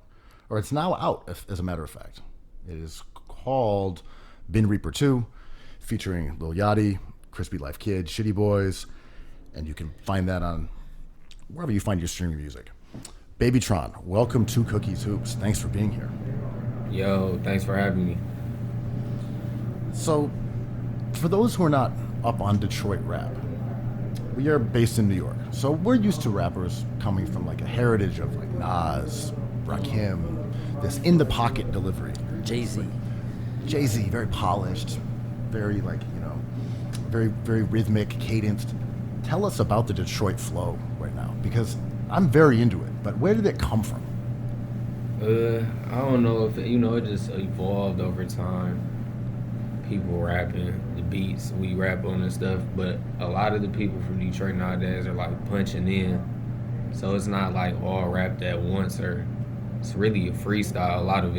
or it's now out, as a matter of fact. It is called Bin Reaper 2, featuring Lil Yachty, Crispy Life Kid, Shitty Boys, and you can find that on wherever you find your streaming music. BabyTron, welcome to Cookies Hoops. Thanks for being here. Yo, thanks for having me. So, for those who are not up on Detroit rap, we are based in New York. So we're used to rappers coming from like a heritage of like Nas, Rakim, this in the pocket delivery. Jay-Z, very polished, very like, very, very rhythmic, cadenced. Tell us about the Detroit flow right now, because I'm very into it, but where did it come from? I don't know if it just evolved over time. People rapping, the beats we rap on and stuff, but a lot of the people from Detroit nowadays are like punching in, so it's not like all rapped at once, or it's really a freestyle. A lot of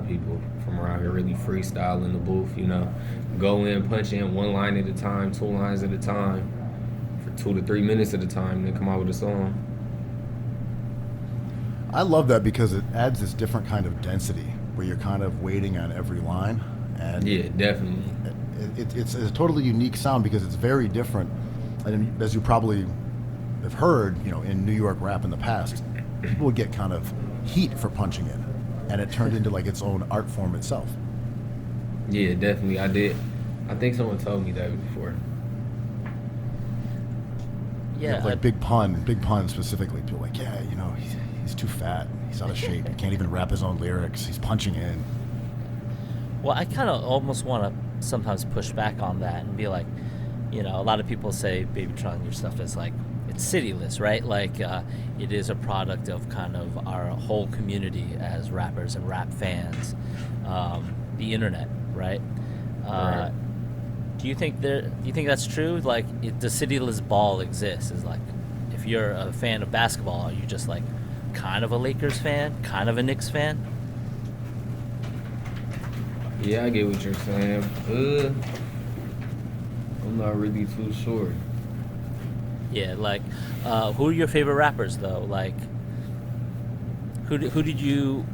people from around here really freestyle in the booth, go in, punch in one line at a time, two lines at a time, for 2 to 3 minutes at a time, and then come out with a song. I love that because it adds this different kind of density where you're kind of waiting on every line. And Yeah, definitely. it's a totally unique sound because it's very different. And as you probably have heard, in New York rap in the past, people would get kind of heat for punching in, and it turned into like its own art form itself. Yeah, definitely. I did. I think someone told me that before. yeah, Like Big Pun specifically. People are like, yeah, he's too fat. He's out of shape. He can't even rap his own lyrics. He's punching in. well, I kind of almost want to sometimes push back on that and be like, a lot of people say, BabyTron, your stuff is like, it's cityless, right? Like, it is a product of kind of our whole community as rappers and rap fans, the internet, right? Right. Do you think that's true? Like, the cityless ball exists. Is like, if you're a fan of basketball, are you just like kind of a Lakers fan, kind of a Knicks fan? Yeah, I get what you're saying. I'm not really too sure. Yeah, like, who are your favorite rappers though? Like, who did you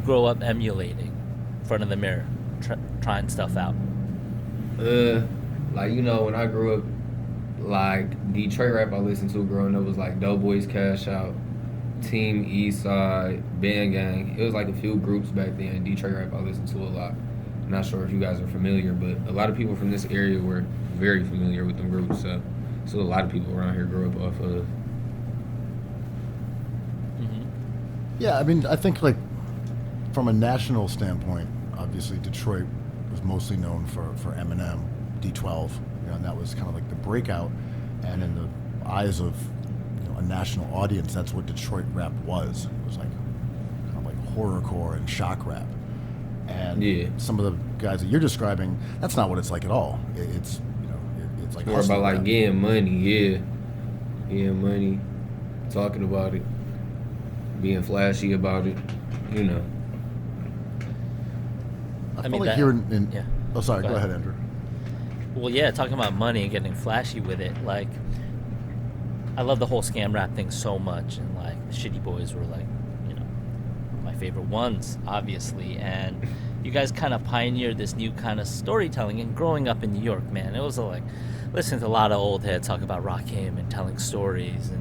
grow up emulating in front of the mirror, trying stuff out? When I grew up, like Detroit rap I listened to growing up was like Doughboys Cash Out, Team Eastside, Band Gang. It was like a few groups back then. Detroit rap I listened to a lot. I'm not sure if you guys are familiar, but a lot of people from this area were very familiar with them groups. So a lot of people around here grew up off of. Yeah, I mean, I think like from a national standpoint, obviously Detroit was mostly known for Eminem, D12, and that was kind of like the breakout. And in the eyes of a national audience, that's what Detroit rap was. It was like kind of like horrorcore and shock rap. And some of the guys that you're describing, that's not what it's like at all. It's it's like More about like rap. getting money, getting money, talking about it, being flashy about it, I feel like here in yeah. Oh, sorry. Go Go ahead, ahead. Andrew. Well, yeah, talking about money and getting flashy with it, like, I love the whole scam rap thing so much, and like the Shitty Boys were like, my favorite ones, obviously, and you guys kind of pioneered this new kind of storytelling. And growing up in New York, man, it was like listening to a lot of old heads talk about Rakim and telling stories and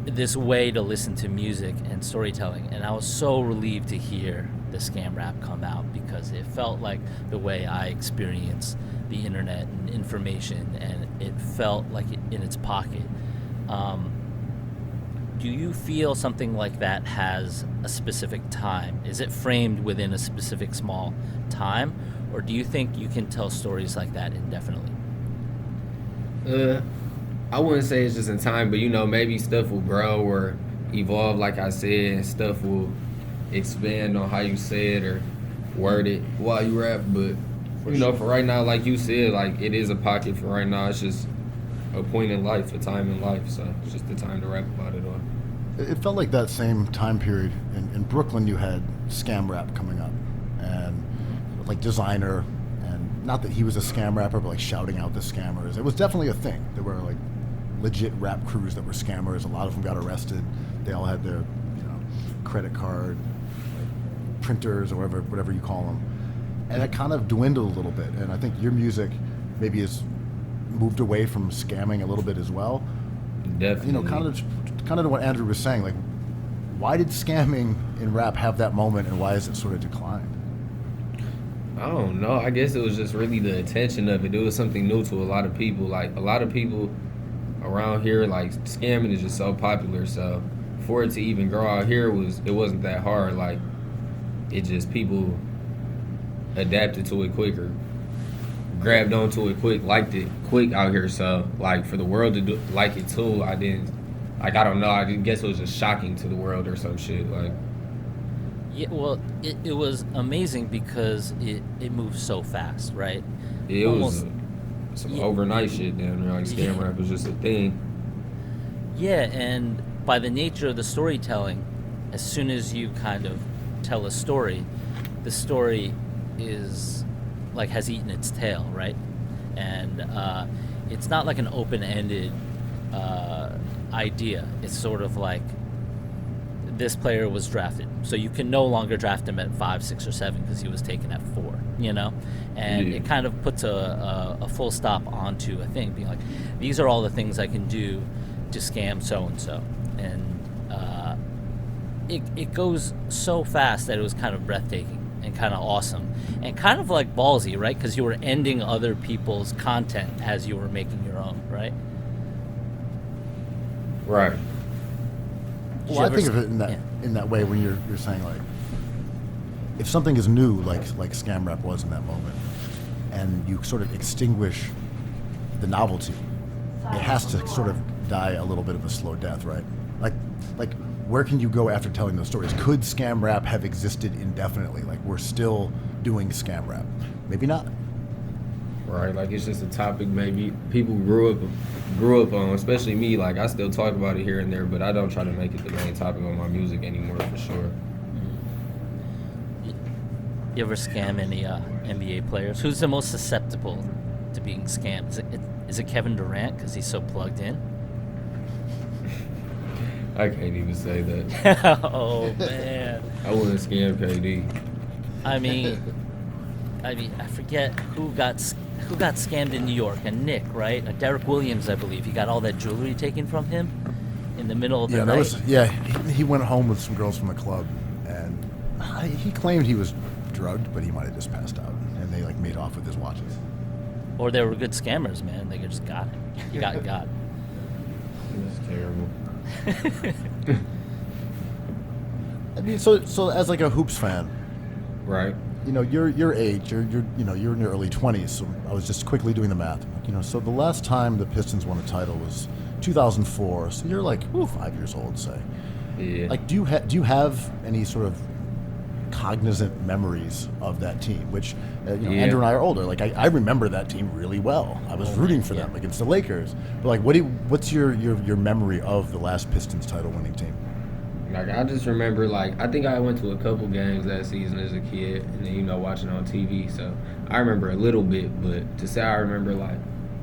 this way to listen to music and storytelling. And I was so relieved to hear the scam rap come out, because it felt like the way I experienced the internet and information, and it felt like it in its pocket. Do you feel something like that has a specific time? Is it framed within a specific small time, or do you think you can tell stories like that indefinitely? I wouldn't say it's just in time, but maybe stuff will grow or evolve, like I said, and stuff will expand on how you say it or word it while you rap. But for right now, like you said, like it is a pocket for right now. It's just a point in life, a time in life. So it's just the time to rap about it all. It felt like that same time period in Brooklyn. You had scam rap coming up, and like Designer, and not that he was a scam rapper, but like shouting out the scammers. It was definitely a thing. There were like legit rap crews that were scammers. A lot of them got arrested. They all had their credit card, like, printers, or whatever you call them. And it kind of dwindled a little bit. And I think your music maybe has moved away from scamming a little bit as well. Definitely. Kind of what Andrew was saying. Like, why did scamming in rap have that moment, and why has it sort of declined? I don't know. I guess it was just really the attention of it. It was something new to a lot of people. Like, a lot of people around here, like, scamming is just so popular. So for it to even grow out here, it wasn't that hard. Like, it just, people adapted to it quicker, grabbed onto it quick, liked it quick out here. So, like, for the world to like it too, I don't know. I guess it was just shocking to the world or some shit. Like, Yeah, well, it was amazing because it moved so fast, right? it Almost- was some overnight shit down there. Like, scam rap was just a thing. Yeah, and by the nature of the storytelling, as soon as you kind of tell a story, the story is like has eaten its tail, right? And it's not like an open-ended idea. It's sort of like this player was drafted, so you can no longer draft him at 5, 6, or 7 because he was taken at 4. And Yeah. it kind of puts a full stop onto a thing, being like, these are all the things I can do to scam so and so, and it goes so fast that it was kind of breathtaking and kind of awesome and kind of like ballsy, right? Because you were ending other people's content as you were making your own, right? Right. Did Well, you I ever think of s- it in that yeah. in that way when you're saying, like, if something is new, like scam rap was in that moment, and you sort of extinguish the novelty, it has to sort of die a little bit of a slow death, right? Like where can you go after telling those stories? Could scam rap have existed indefinitely? Like, we're still doing scam rap? Maybe not. Right, like it's just a topic maybe people grew up on, especially me. Like, I still talk about it here and there, but I don't try to make it the main topic on my music anymore, for sure. You ever scam any NBA players? Who's the most susceptible to being scammed? Is it Kevin Durant because he's so plugged in? I can't even say that. Oh man! I wouldn't scam KD. I mean, I forget who got scammed in New York. A Nick, right? A Derek Williams, I believe. He got all that jewelry taken from him in the middle of the night. He went home with some girls from the club, and he claimed he was drugged, but he might have just passed out, and they like made off with his watches. Or they were good scammers, man. They just got it. You got got. It's terrible. I mean, so as like a hoops fan, Right. your age, you're in your early 20s. So I was just quickly doing the math. So the last time the Pistons won a title was 2004. So you're like 5 years old, say. Yeah. Like, do you have any sort of cognizant memories of that team? Which Yeah. Andrew and I are older. Like, I remember that team really well. I was rooting for them against the Lakers. But like, what's your memory of the last Pistons title winning team? Like, I just remember, like, I think I went to a couple games that season as a kid, and then, watching on TV. So I remember a little bit, but to say I remember, like,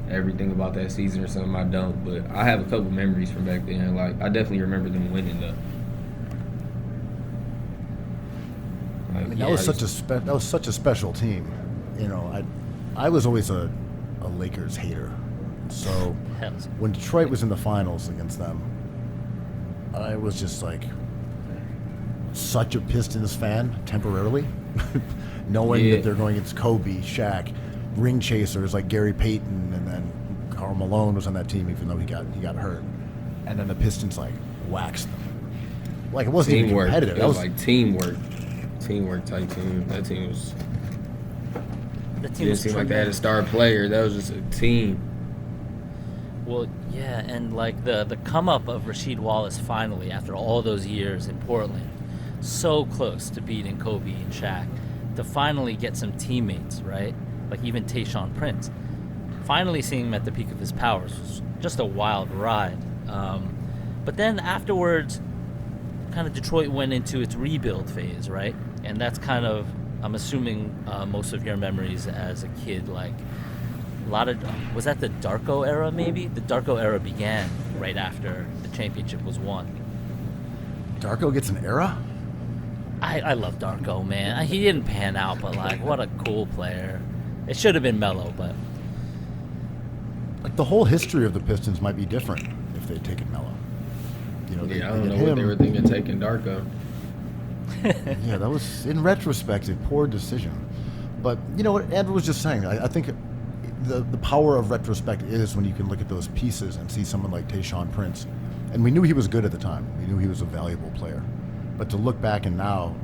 everything about that season or something, I don't. But I have a couple memories from back then. Like, I definitely remember them winning, though. I mean, that was such a special team. You know, I was always a Lakers hater. So Hells. when Detroit was in the finals against them, I was just like such a Pistons fan temporarily, knowing that they're going against Kobe, Shaq, ring chasers like Gary Payton, and then Karl Malone was on that team, even though he got hurt. And then the Pistons like waxed them. Like it wasn't even competitive. It was like teamwork type team. That team was. The team Didn't was seem like they had a star player. That was just a team. Well, yeah, and like the come up of Rasheed Wallace finally after all those years in Portland, so close to beating Kobe and Shaq, to finally get some teammates, right? Like even Tayshaun Prince. Finally seeing him at the peak of his powers was just a wild ride. But then afterwards, kind of Detroit went into its rebuild phase, right? And that's kind of, I'm assuming, most of your memories as a kid, like a lot of, was that the Darko era maybe? The Darko era began right after the championship was won. Darko gets an era? I love Darko, man. He didn't pan out, but like, what a cool player. It should have been Melo, but Like the whole history of the Pistons might be different if they'd taken Melo. You know, I don't know what they were thinking taking Darko. Yeah, that was, in retrospect, a poor decision. But you know what Andrew was just saying, I think the power of retrospect is when you can look at those pieces and see someone like Tayshaun Prince. And we knew he was good at the time. We knew he was a valuable player. But to look back and now,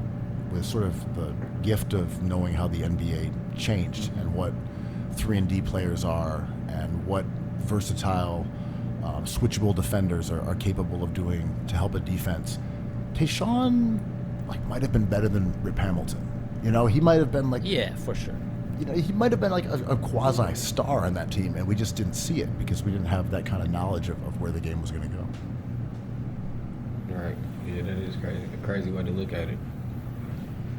with sort of the gift of knowing how the NBA changed and what 3-and-D players are and what versatile, switchable defenders are capable of doing to help a defense, Tayshaun might have been better than Rip Hamilton. You know, he might have been yeah, for sure. You know, he might have been like a quasi-star on that team, and we just didn't see it because we didn't have that kind of knowledge of where the game was going to go. Right. Yeah, that is crazy. A crazy way to look at it.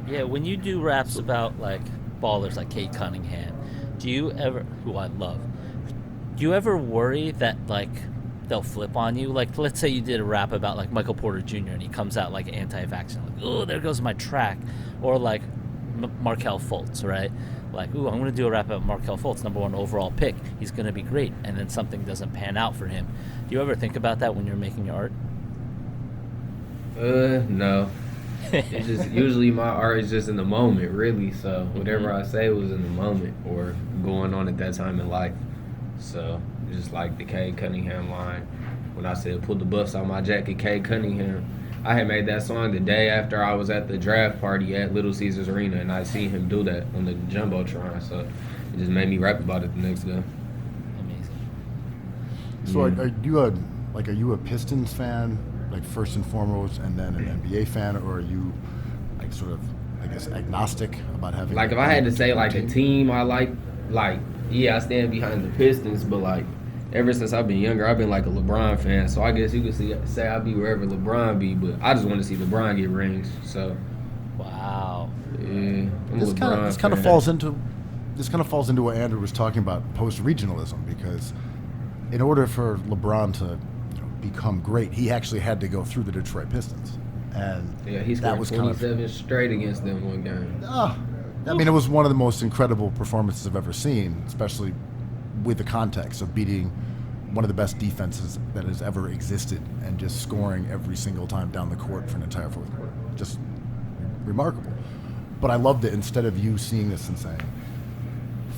Yeah, when you do raps about like ballers like Kate Cunningham, do you ever, who I love, do you ever worry that like they'll flip on you? Like, let's say you did a rap about like Michael Porter Jr. and he comes out like anti-vaccine, like, oh, there goes my track, or like Markelle Fultz, right? Like, ooh, I'm going to do a rap about Markelle Fultz, #1 overall pick. He's going to be great, and then something doesn't pan out for him. Do you ever think about that when you're making your art? No. It's just usually my art is just in the moment, really. So whatever I say was in the moment or going on at that time in life. So just like the Cade Cunningham line, when I said pull the buffs on my jacket, Cade Cunningham. I had made that song the day after I was at the draft party at Little Caesars Arena, and I seen him do that on the Jumbotron. So it just made me rap about it the next day. Amazing. So are you a Pistons fan, like first and foremost, and then an NBA fan, or are you like sort of, I guess, agnostic about having Like if I had to say like a team I like, yeah, I stand behind the Pistons, but like ever since I've been younger, I've been like a LeBron fan. So I guess you could say I'll be wherever LeBron be, but I just want to see LeBron get rings. So Wow. yeah, I'm This a kind LeBron of fan. falls into what Andrew was talking about, post regionalism, because in order for LeBron to become great, he actually had to go through the Detroit Pistons, and Yeah, he that scored was 27 straight against them one game. I mean, it was one of the most incredible performances I've ever seen, especially with the context of beating one of the best defenses that has ever existed and just scoring every single time down the court for an entire fourth quarter. Just remarkable. But I loved it. Instead of you seeing this and saying,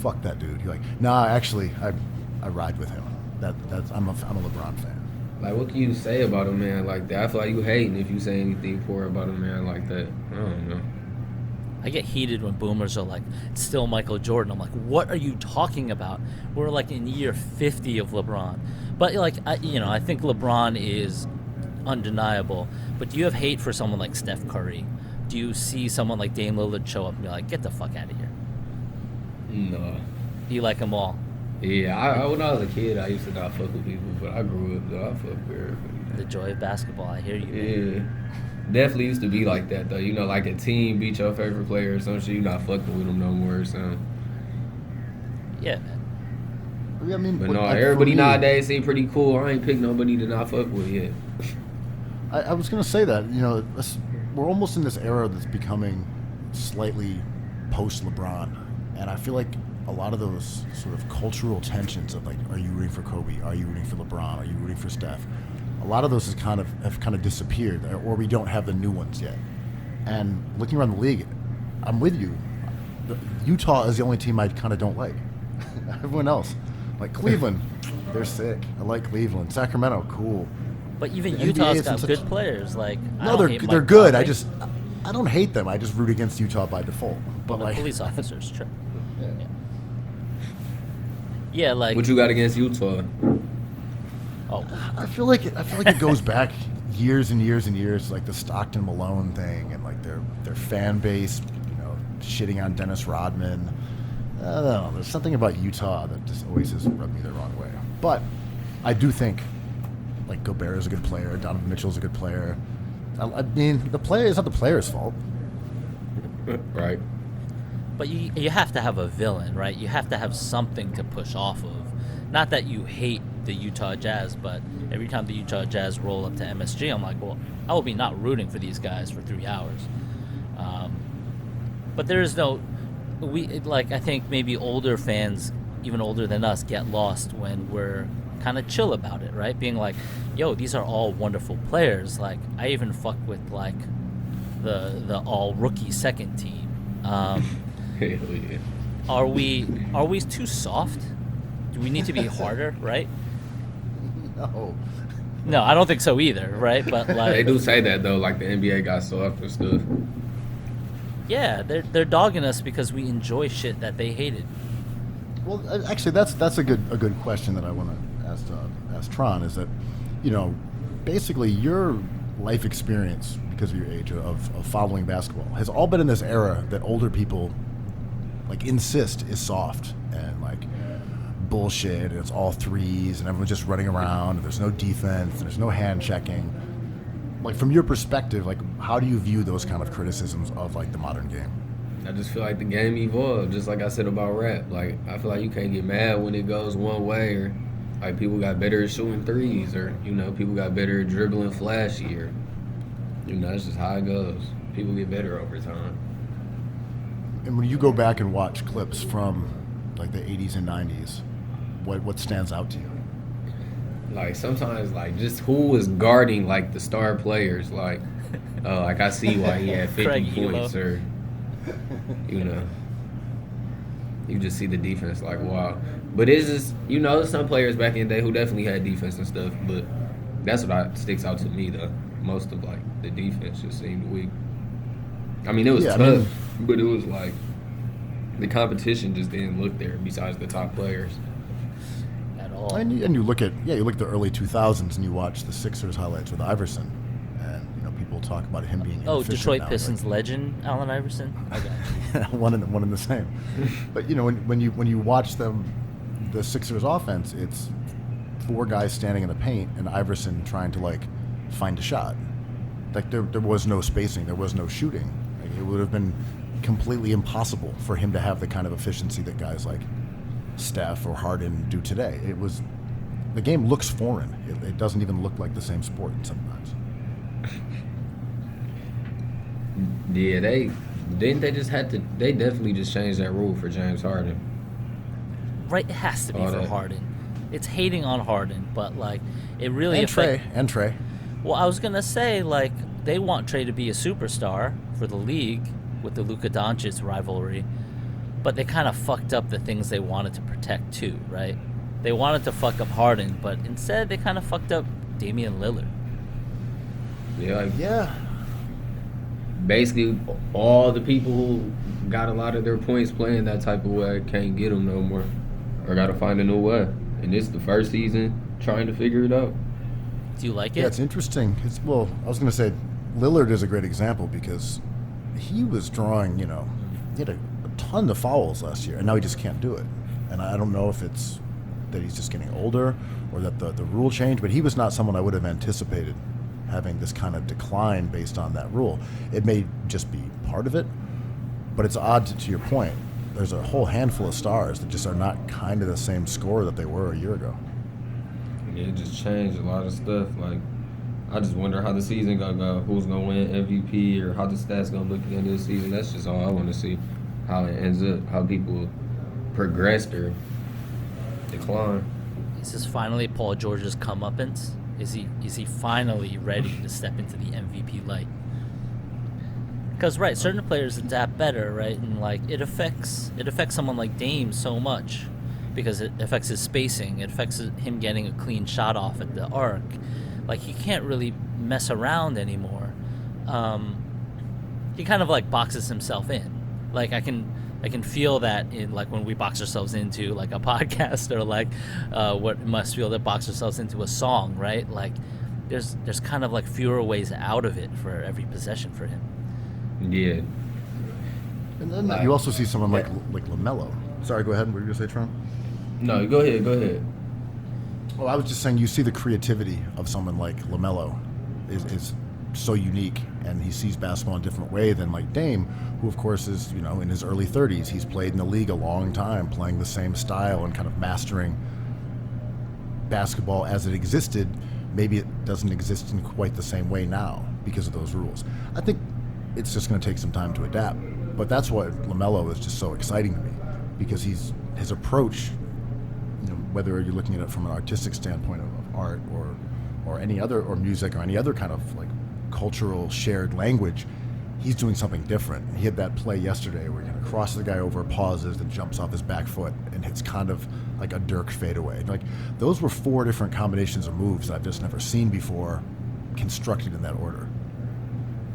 fuck that dude, you're like, nah, actually, I ride with him. I'm a LeBron fan. Like, what can you say about a man like that? I feel like you hating if you say anything poor about a man like that. I don't know. I get heated when boomers are like, it's still Michael Jordan. I'm like, what are you talking about? We're like in year 50 of LeBron. But like, I think LeBron is undeniable. But do you have hate for someone like Steph Curry? Do you see someone like Dame Lillard show up and be like, get the fuck out of here? No. You like them all? Yeah, when I was a kid, I used to not fuck with people, but I grew up, though. I fuck with everybody. The joy of basketball. I hear you. Man. Yeah. Definitely used to be like that, though. You know, like a team beat your favorite player or some shit, you not fucking with them no more, so. Yeah, man. I mean, But no, like, everybody for me, nowadays seem pretty cool. I ain't picked nobody to not fuck with yet. I was going to say that, we're almost in this era that's becoming slightly post LeBron, and I feel like a lot of those sort of cultural tensions of like, are you rooting for Kobe? Are you rooting for LeBron? Are you rooting for Steph? A lot of those have kind of disappeared, or we don't have the new ones yet. And looking around the league, I'm with you. Utah is the only team I kind of don't like. Everyone else, like Cleveland, they're sick. I like Cleveland. Sacramento, cool. But even The NBA Utah's is in got such- good players. Like I No, don't they're hate they're Mike good. Conley. I don't hate them. I just root against Utah by default. But The like, police officers, true. Yeah, like What you got against Utah? oh, I feel like it goes back years and years and years, like the Stockton Malone thing, and like their fan base, shitting on Dennis Rodman. I don't know. There's something about Utah that just always has rubbed me the wrong way. But I do think like Gobert is a good player. Donovan Mitchell's a good player. I mean, the player is not the player's fault. Right. but you have to have a villain, right? You have to have something to push off of. Not that you hate the Utah Jazz, but every time the Utah Jazz roll up to MSG, I'm like, well, I will be not rooting for these guys for 3 hours. But there is no, I think maybe older fans, even older than us, get lost when we're kind of chill about it, right? Being like, yo, these are all wonderful players. Like, I even fuck with like the all rookie second team. Hell yeah. Are we too soft? Do we need to be harder, right? No. No, I don't think so either, right? But They like, do say that though, like the NBA got soft and stuff. yeah, they're dogging us because we enjoy shit that they hated. Well, actually, that's a good question that I want to ask Tron. Is that, basically your life experience because of your age of following basketball has all been in this era that older people like insist is soft and like bullshit, and it's all threes and everyone's just running around and there's no defense and there's no hand checking. Like, from your perspective, like, how do you view those kind of criticisms of like the modern game? I just feel like the game evolved, just like I said about rap. Like, I feel like you can't get mad when it goes one way, or like people got better at shooting threes, or people got better at dribbling flashy, or that's just how it goes. People get better over time. And when you go back and watch clips from like the 80s and 90s, what stands out to you? Like, sometimes, like, just who was guarding like the star players, like I see why he had 50 Craig points, Elo. or you just see the defense, like, wow. But it's just, some players back in the day who definitely had defense and stuff, but that's what sticks out to me, though. Most of, like, the defense just seemed weak. I mean, it was tough, but it was, like, the competition just didn't look there besides the top players. At all. And you look at the early 2000s and you watch the Sixers highlights with Iverson, and people talk about him being Oh, inefficient Detroit now, Pistons legend Allen Iverson. Okay. like, one in the same. But when you watch them, the Sixers offense, it's 4 guys standing in the paint and Iverson trying to like find a shot. Like, there was no spacing, there was no shooting. Like, it would have been completely impossible for him to have the kind of efficiency that guys like Steph or Harden do today. The game looks foreign. It doesn't even look like the same sport sometimes. Yeah, they definitely just changed that rule for James Harden. Right, it has to be Oh, for that- Harden. It's hating on Harden, but like it really And Trey. Well, I was gonna say, like, they want Trey to be a superstar for the league with the Luka Doncic rivalry, but they kind of fucked up the things they wanted to protect too, right? They wanted to fuck up Harden, but instead they kind of fucked up Damian Lillard. Yeah, like, Yeah. basically all the people who got a lot of their points playing that type of way can't get them no more, or got to find a new way. And this is the first season trying to figure it out. Do you like it? Yeah, it's interesting. I was going to say Lillard is a great example because he was drawing, he had a ton of fouls last year, and now he just can't do it. And I don't know if it's that he's just getting older or that the rule changed, but he was not someone I would have anticipated having this kind of decline based on that rule. It may just be part of it, but it's odd to your point. There's a whole handful of stars that just are not kind of the same score that they were a year ago. Yeah, it just changed a lot of stuff. Like, I just wonder how the season gonna go. Who's gonna win MVP or how the stats gonna look at the end of the season. That's just all I want to see. How it ends up, how people progress or decline. Is this finally Paul George's comeuppance? Is he finally ready to step into the MVP light? Because right, certain players adapt better, right, and like it affects someone like Dame so much because it affects his spacing, it affects him getting a clean shot off at the arc. Like he can't really mess around anymore. He kind of like boxes himself in. Like I can feel that in like when we box ourselves into like a podcast or like what must feel that box ourselves into a song, right? Like there's kind of like fewer ways out of it for every possession for him. Yeah. And then you also see someone like LaMelo. Sorry, go ahead. What were you gonna say, Tron? No, go ahead. Well, I was just saying you see the creativity of someone like LaMelo is so unique, and he sees basketball in a different way than like Dame, who of course is, you know, in his early 30s. He's played in the league a long time, playing the same style and kind of mastering basketball as it existed. Maybe it doesn't exist in quite the same way now because of those rules. I think it's just going to take some time to adapt. But that's what LaMelo is just so exciting to me, because his approach, you know, whether you're looking at it from an artistic standpoint of art or any other, or music or any other kind of like cultural shared language, he's doing something different. He had that play yesterday where he kind of crosses the guy over, pauses, and jumps off his back foot, and hits kind of like a Dirk fadeaway. Like those were 4 different combinations of moves that I've just never seen before, constructed in that order.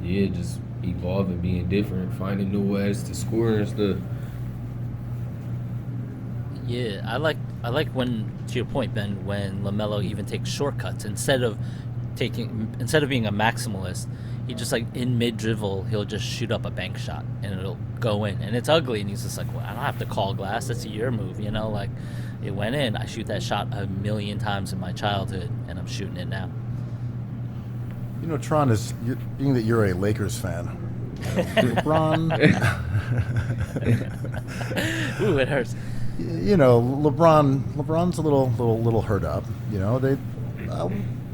Yeah, just evolving, being different, finding new ways to score and stuff. Yeah, I like when, to your point, Ben, when LaMelo even takes shortcuts instead of being a maximalist. He just like in mid dribble, he'll just shoot up a bank shot and it'll go in, and it's ugly, and he's just like, well, I don't have to call glass. That's your move, you know. Like it went in. I shoot that shot a million times in my childhood, and I'm shooting it now. You know, Tron, being that you're a Lakers fan, LeBron. Ooh, it hurts. You know, LeBron's a little hurt up. You know,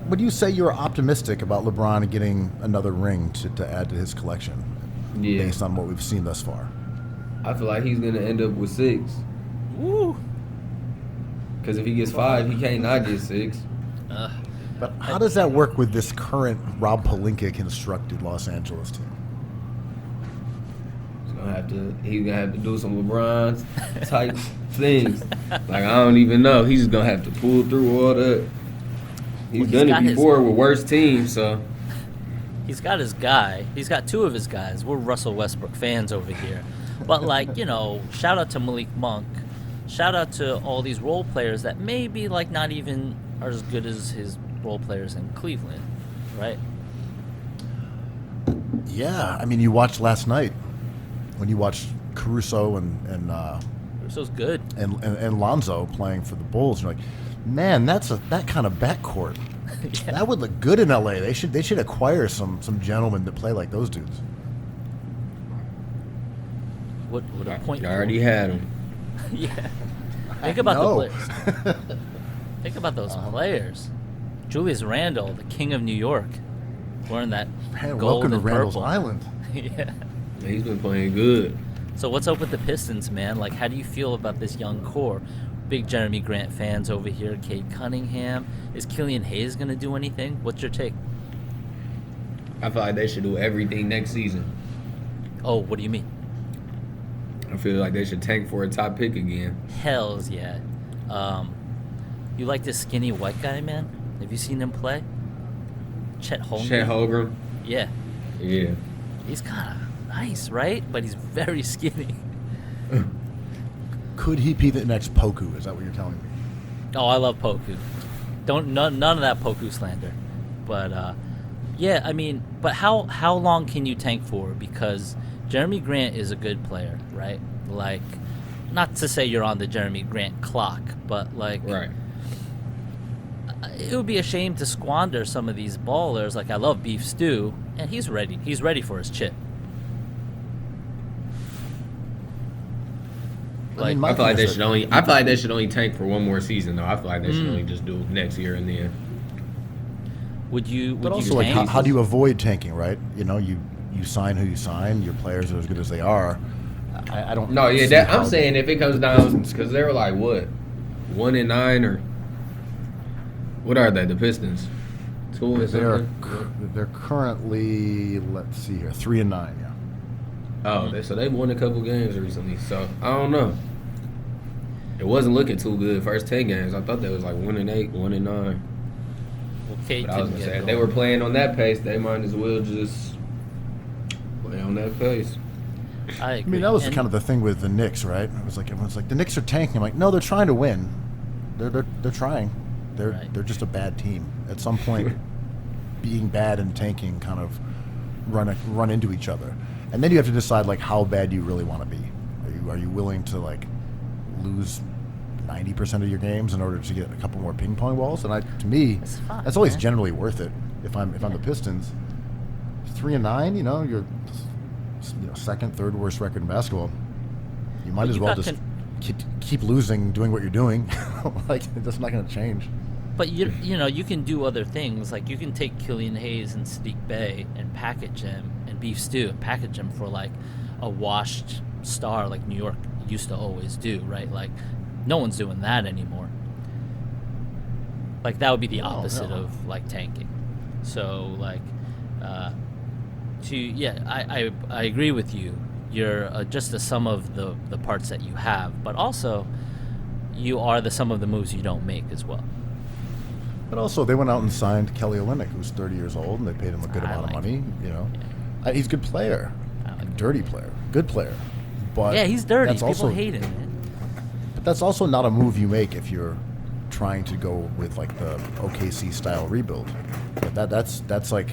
would you say you're optimistic about LeBron getting another ring to add to his collection? Yeah. Based on what we've seen thus far. I feel like he's gonna end up with 6. Woo. Because if he gets 5, he can't not get 6. But how does that work with this current Rob Pelinka constructed Los Angeles team? He's gonna have to do some LeBron type things. Like I don't even know. He's just gonna have to pull through all that. He's done it before with worse teams, so he's got his guy. He's got 2 of his guys. We're Russell Westbrook fans over here. But like, you know, shout out to Malik Monk. Shout out to all these role players that maybe like not even are as good as his role players in Cleveland, right? Yeah, I mean, you watched last night when you watched Caruso and Caruso's good, and Lonzo playing for the Bulls. You're like, man, that kind of backcourt. Yeah. That would look good in LA. They should acquire some gentlemen to play like those dudes. What a point! I already had him. Yeah. Think about the players. Think about those players. Julius Randle, the king of New York, wearing that gold welcome and to Randall's purple. Island. Yeah. He's been playing good. So what's up with the Pistons, man? Like, how do you feel about this young core? Big Jeremy Grant fans over here. Cade Cunningham. Is Killian Hayes going to do anything? What's your take? I feel like they should do everything next season. Oh, what do you mean? I feel like they should tank for a top pick again. Hells yeah. You like this skinny white guy, man? Have you seen him play? Chet Holmgren? Yeah. Yeah. He's kind of nice, right? But he's very skinny. Could he be the next Poku? Is that what you're telling me? Oh, I love Poku. None of that Poku slander. But yeah, I mean, but how long can you tank for? Because Jeremy Grant is a good player, right? Like, not to say you're on the Jeremy Grant clock, but like, right. It would be a shame to squander some of these ballers. Like, I love Beef Stew, and he's ready. He's ready for his chip. I feel like they should only. I feel like they should only tank for one more season, though. I feel like they should only just do next year and then. Would you? But Would also, you like, tank? how do you avoid tanking, right? You know, you sign who you sign. Your players are as good as they are. I don't. No, yeah, see that, how I'm saying if it comes down because they were like what, 1-9 or what are they? The Pistons, 2 or something. they're currently, let's see here, 3-9. Yeah. Oh, so they won a couple games recently. So I don't know. It wasn't looking too good. First 10 games, I thought they was like 1-8, 1-9. Well, Kate But I was couldn't gonna say get if they going. were playing on that pace, they might as well just play on that pace. I I agree. mean, that was And- kind of the thing with the Knicks, right? It was like everyone's like, the Knicks are tanking. I'm like, no, they're trying to win. They're trying. Right. They're just a bad team. At some point, being bad and tanking kind of run into each other, and then you have to decide like how bad you really want to be. Are you willing to like lose 90% of your games in order to get a couple more ping pong balls? And to me, That's fine, that's always man. generally worth it. If I'm the Pistons, 3-9, you know, you're second, third worst record in basketball. You might But as you well got just keep losing, doing what you're doing. Like, that's not going to change. But you know you can do other things, like you can take Killian Hayes and Sadiq Bey and package him and beef stew and package him for like a washed star like New York used to always do, right? Like no one's doing that anymore. Like that would be the opposite no. of like tanking. So like I agree with you. You're just the sum of the parts that you have, but also you are the sum of the moves you don't make as well. But also, they went out and signed Kelly Olynyk, who's 30 years old, and they paid him a good I amount of like money. You know, he's a good player, I like dirty player, good player. But Yeah, he's dirty. That's People also, hate him, man. But that's also not a move you make if you're trying to go with like the OKC style rebuild. But that's like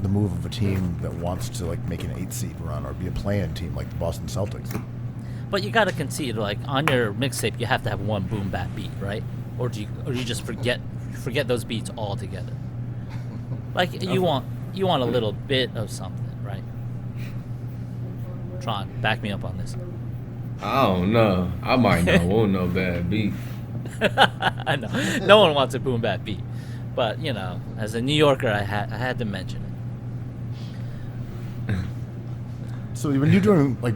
the move of a team that wants to like make an 8 seed run or be a play-in team like the Boston Celtics. But you got to concede, like on your mixtape, you have to have one boom bap beat, right? Or do you just forget those beats altogether? Like you want a little bit of something, right? Tron, back me up on this. I don't know. I might not want no bad beat. I know no one wants a boom bap beat, but you know, as a New Yorker, I had to mention it. So when you're doing like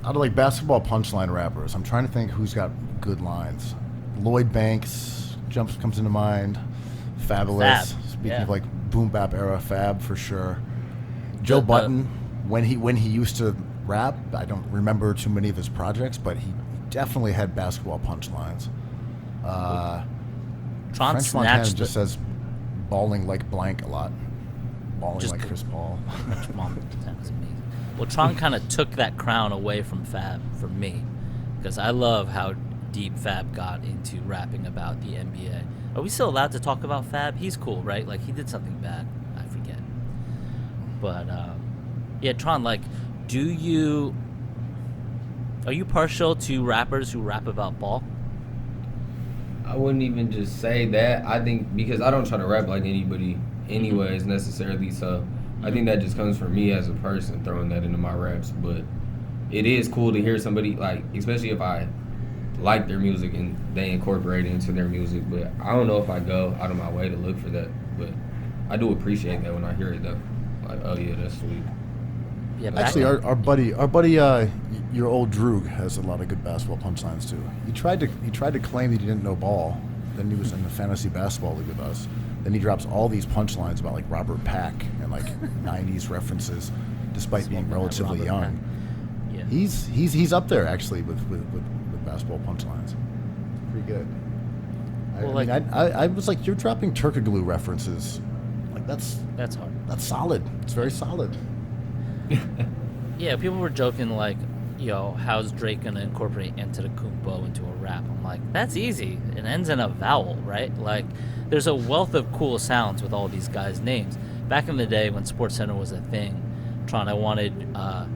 out of like basketball punchline rappers, I'm trying to think who's got good lines. Lloyd Banks comes into mind. Fabulous. Fab, Speaking yeah. of like boom bap era, Fab for sure. Joe Button, when he used to rap, I don't remember too many of his projects, but he definitely had basketball punchlines. Tron French Montana snatched just says balling like blank a lot. Balling Just like the- Chris Paul. Mom, that was amazing. Well, Tron kind of took that crown away from Fab for me, because I love how deep Fab got into rapping about the NBA. Are we still allowed to talk about Fab? He's cool, right? Like he did something bad, I forget. But yeah, Tron, like, are you partial to rappers who rap about ball? I wouldn't even just say that. I think because I don't try to rap like anybody anyways necessarily, so I think that just comes from me as a person throwing that into my raps. But it is cool to hear somebody, like, especially if I like their music and they incorporate it into their music. But I don't know if I go out of my way to look for that. But I do appreciate that when I hear it though. Like, oh yeah, that's sweet. Yeah, back Actually, then- our buddy, your old Droog has a lot of good basketball punchlines too. He tried to claim that he didn't know ball. Then he was in the fantasy basketball league with us. Then he drops all these punchlines about like Robert Pack and like '90s references, despite being relatively Robert young. Pack. Yeah. He's up there actually with basketball punchlines. Pretty good. Well, I was like, you're dropping Turkoglu references. Like that's hard. solid. It's very solid. Yeah, people were joking like, yo, how's Drake gonna incorporate Antetokounmpo into a rap? I'm like, that's easy. It ends in a vowel, right? Like, there's a wealth of cool sounds with all these guys' names. Back in the day when SportsCenter was a thing, Tron, I wanted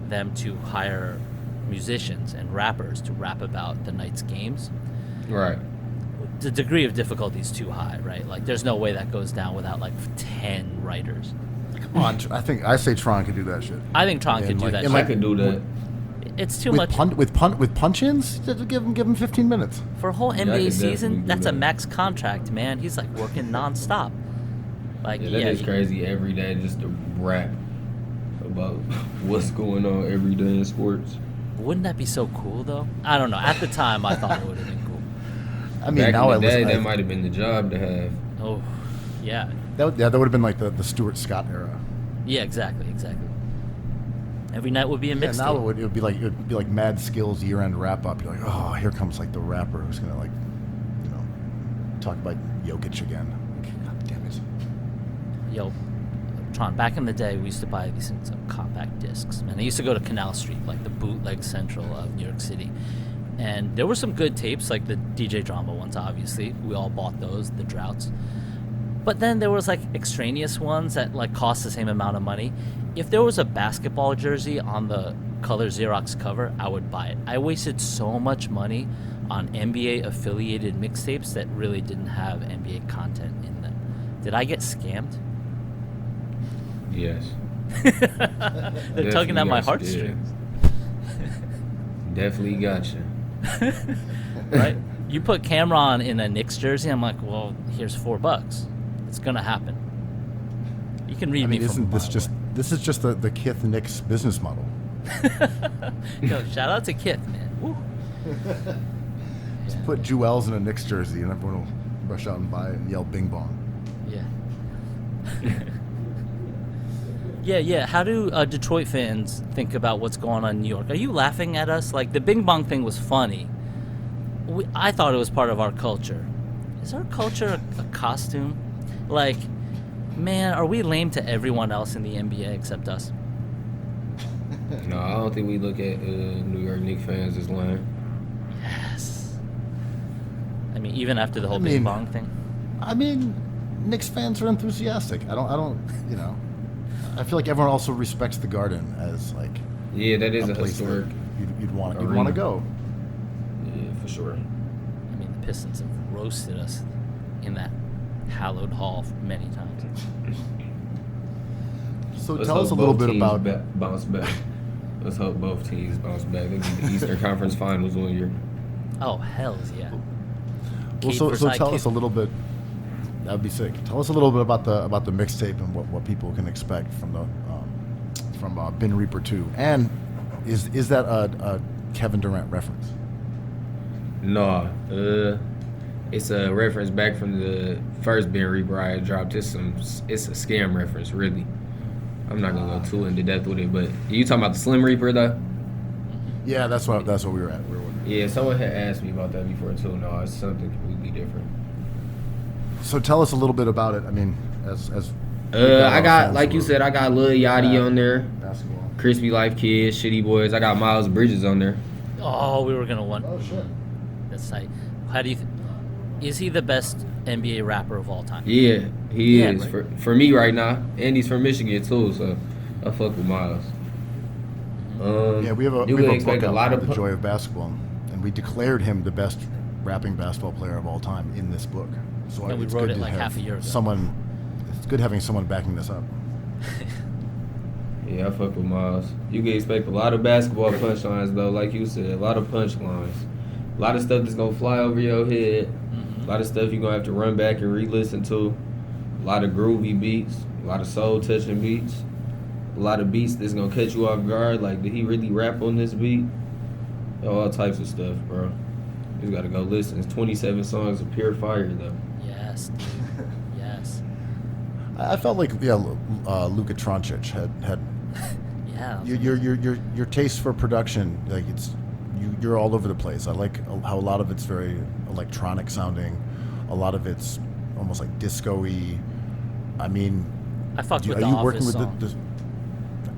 them to hire musicians and rappers to rap about the night's games. Right. The degree of difficulty is too high, right? Like, there's no way that goes down without like 10 writers. Come on, I say Tron could do that shit. I think Tron could And do like- that. and shit. I could do that. It's too with much. with punch-ins. Just give him 15 minutes. For a whole I NBA could season, definitely do that's a that. max contract, man. He's like working nonstop. Like, Yeah, that is crazy every day just to rap about what's going on every day in sports. Wouldn't that be so cool, though? I don't know. At the time, I thought it would have been cool. I mean, Back now in the day, I that might have been the job to have. Oh, yeah. that would have been like the Stuart Scott era. Yeah, exactly. Every night would be a Yeah, mixtape. now it would be like Mad Skills year-end wrap-up. You're like, oh, here comes like the rapper who's gonna like, you know, talk about Jokic again. Like, God damn it. Yo, Tron, back in the day, we used to buy these things on compact discs. And I used to go to Canal Street, like the bootleg central of New York City. And there were some good tapes, like the DJ Drama ones, obviously. We all bought those, the Droughts. But then there was like extraneous ones that like cost the same amount of money. If there was a basketball jersey on the color Xerox cover, I would buy it. I wasted so much money on NBA affiliated mixtapes that really didn't have NBA content in them. Did I get scammed? Yes. They're tugging at my heartstrings. Definitely got you. Right? You put Cameron in a Knicks jersey, I'm like, well, here's $4. It's gonna happen. You can read I mean, me from isn't a this mile just away. this is just the Kith Knicks business model? Yo, shout out to Kith, man. Woo. Just put Jewels in a Knicks jersey, and everyone will rush out and buy it and yell "Bing Bong." Yeah. Yeah. How do Detroit fans think about what's going on in New York? Are you laughing at us? Like, the Bing Bong thing was funny. I thought it was part of our culture. Is our culture a costume? Like, man, are we lame to everyone else in the NBA except us? No, I don't think we look at New York Knicks fans as lame. Yes. I mean, even after the whole I Bing mean- Bong thing. I mean, Knicks fans are enthusiastic. I don't, you know. I feel like everyone also respects the Garden as like Yeah, that is a place historic. that you'd want arena. to go. Yeah, for sure. I mean, the Pistons have roasted us in that hallowed hall many times. So Let's tell us a hope little both bit teams about. bounce back. Let's hope both teams bounce back. They get the Eastern Conference Finals one year. Oh, hells yeah. Well, Kid so versus tell kid. us a little bit. That'd be sick. Tell us a little bit about the mixtape and what people can expect from Bin Reaper 2. And is that a Kevin Durant reference? No, it's a reference back from the first Ben Reaper I had dropped. It's a scam reference, really. I'm not gonna go too into depth with it, but you talking about the Slim Reaper though? Yeah, that's what we were at. We were wondering. Yeah, someone had asked me about that before too. No, it's something completely different. So tell us a little bit about it. I mean, as I got, like you said, I got Lil Yachty Yeah. on there, basketball. Crispy Life Kids, Shitty Boys. I got Miles Bridges on there. Oh, we were gonna want. Oh shit. That's tight. How do you? Is he the best NBA rapper of all time? Yeah, he Yeah, is right. for me right now, and he's from Michigan too, so I fuck with Miles. Yeah, we have a you we can have a expect book a out lot called of The Joy of Basketball, and we declared him the best rapping basketball player of all time in this book. So And we it's wrote good it to like have half a year ago. It's good having someone backing this up. Yeah, I fuck with Miles. You can expect a lot of basketball punchlines though, like you said, a lot of punchlines, a lot of stuff that's gonna fly over your head, a lot of stuff you're gonna have to run back and re-listen to, a lot of groovy beats, a lot of soul touching beats, a lot of beats that's gonna catch you off guard. Like, did he really rap on this beat? All types of stuff, bro. You just gotta go listen. It's 27 songs of pure fire though. Yes, dude. Yes. I felt like Luka Trončić had Yeah. your taste for production, like you're all over the place. I like how a lot of it's very electronic sounding, a lot of it's almost like disco-y. I mean, I fucked are with the you Office working with song. the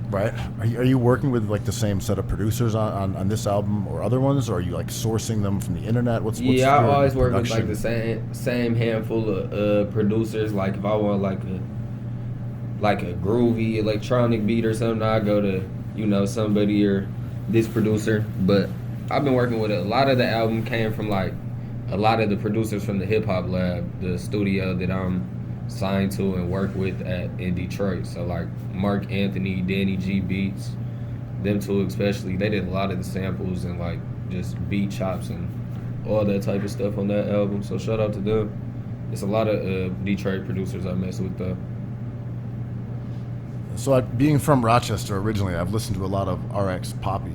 right? Are you working with like the same set of producers on this album or other ones, or are you like sourcing them from the internet? What's Yeah, I your always work with like production? the same handful of producers. Like if I want like a groovy electronic beat or something, I go to somebody or this producer. But I've been working with a lot of the album came from like a lot of the producers from the Hip Hop Lab, the studio that I'm signed to and work with in Detroit. So like Mark Anthony, Danny G Beats, them two especially, they did a lot of the samples and like just beat chops and all that type of stuff on that album. So shout out to them. It's a lot of Detroit producers I mess with though. So being from Rochester originally, I've listened to a lot of RX Poppy,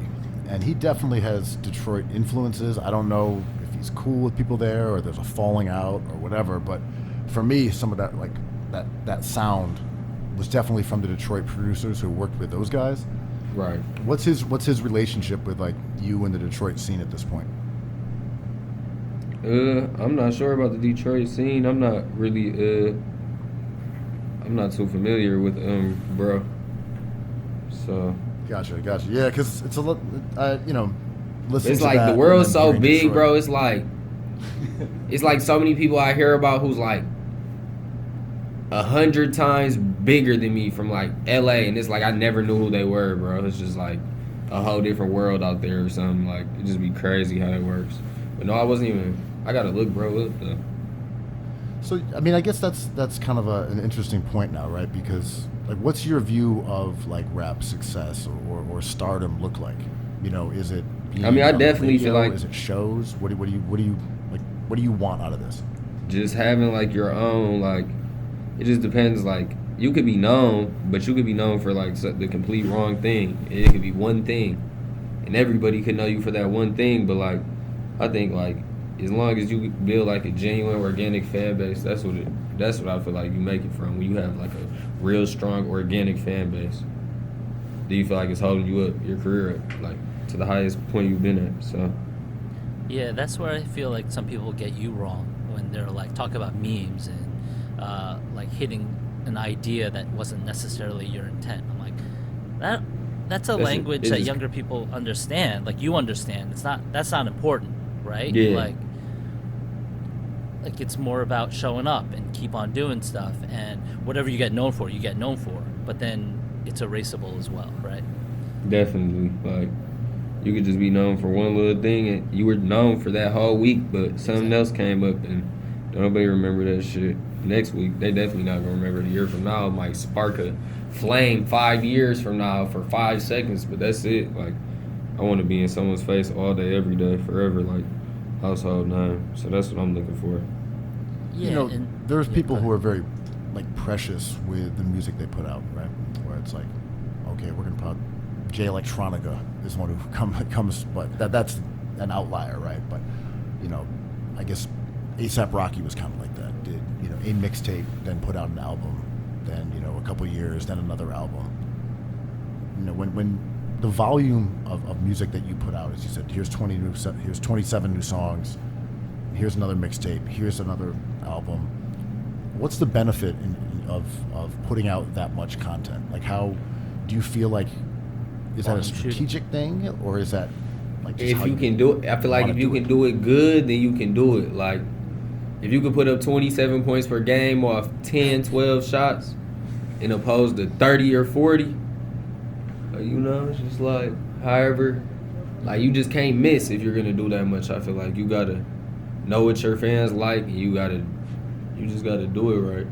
and he definitely has Detroit influences. I don't know if he's cool with people there or there's a falling out or whatever, but for me, some of that like that sound was definitely from the Detroit producers who worked with those guys. Right. What's his relationship with like you and the Detroit scene at this point? I'm not sure about the Detroit scene. I'm not really I'm not too familiar with bro. So Gotcha. Yeah, because it's a lot. Listening it's to like that the and world's then so hearing big, Detroit. bro. It's like so many people I hear about who's like 100 times bigger than me from like LA, and it's like I never knew who they were, bro. It's just like a whole different world out there or something. Like it just be crazy how that works. But no, I wasn't even. I gotta look bro up though. So I mean, I guess that's kind of an interesting point now, right? Because like, what's your view of like rap success or stardom look like? Is it? I mean, I on the definitely feel radio? like- Is it shows? What do you want out of this? Just having like your own like, it just depends. Like you could be known, but you could be known for like the complete wrong thing. It could be one thing, and everybody could know you for that one thing. But like, I think like as long as you build like a genuine organic fan base, that's what I feel like you make it from. When you have like a real strong organic fan base, do you feel like it's holding you up, your career up, like to the highest point you've been at? So Yeah, that's where I feel like some people get you wrong when they're like talk about memes and like hitting an idea that wasn't necessarily your intent. I'm like, that's a language that younger people understand. Like you understand. That's not important, right? Yeah. Like it's more about showing up and keep on doing stuff, and whatever you get known for, you get known for. But then it's erasable as well, right? definitely, like you could just be known for one little thing, and you were known for that whole week, but something else came up, and nobody remember that shit. Next week, they definitely not gonna remember it. A year from now, it might spark a flame 5 years from now for 5 seconds, but that's it. Like, I want to be in someone's face all day, every day, forever, like household name. So that's what I'm looking for. Yeah, there's people go who are very like precious with the music they put out, right? Where it's like, okay, we're gonna put Jay Electronica is one who comes, but that's an outlier, right? But I guess A$AP Rocky was kind of like that. Did a mixtape, then put out an album, then a couple years, then another album. When the volume of music that you put out, as you said, here's 27 new songs, here's another mixtape, here's another album. What's the benefit of putting out that much content? Like, how do you feel like? Is that a strategic thing, or is that like just If you can do it, I feel like if you can do it good, then you can do it. Like, if you could put up 27 points per game off 10, 12 shots, in opposed to 30 or 40, it's just like, however, like you just can't miss if you're gonna do that much. I feel like you gotta know what your fans like, and you just gotta do it right.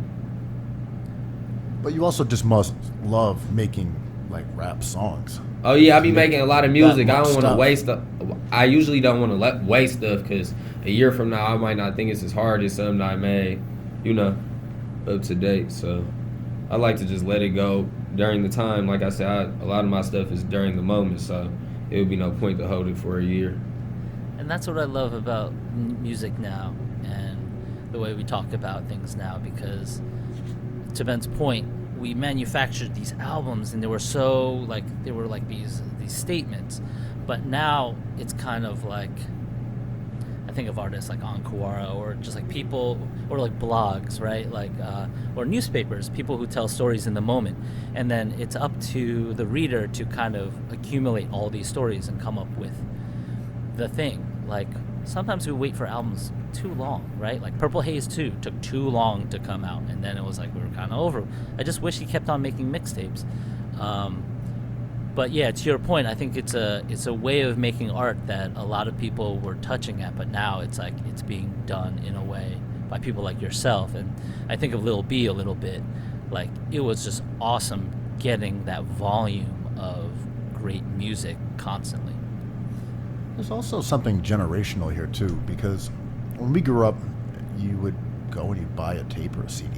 But you also just must love making like rap songs. Oh yeah, I be making a lot of music. I don't want to stuff. waste stuff. I usually don't want to waste stuff because a year from now I might not think it's as hard as something I made, up to date. So I like to just let it go during the time. Like I said, a lot of my stuff is during the moment, so it would be no point to hold it for a year. And that's what I love about music now and the way we talk about things now, because to Ben's point, we manufactured these albums and they were these statements, but now it's kind of like, I think of artists like Encore or just like people, or like blogs, right? Like or newspapers, people who tell stories in the moment, and then it's up to the reader to kind of accumulate all these stories and come up with the thing. Like sometimes we wait for albums too long, right? Like Purple Haze 2 took too long to come out, and then it was like we were kind of over. I just wish he kept on making mixtapes. But yeah, to your point, I think it's a way of making art that a lot of people were touching at, but now it's like it's being done in a way by people like yourself. And I think of Lil B a little bit. Like, it was just awesome getting that volume of great music constantly. There's also something generational here too, because when we grew up, you would go and you'd buy a tape or a CD,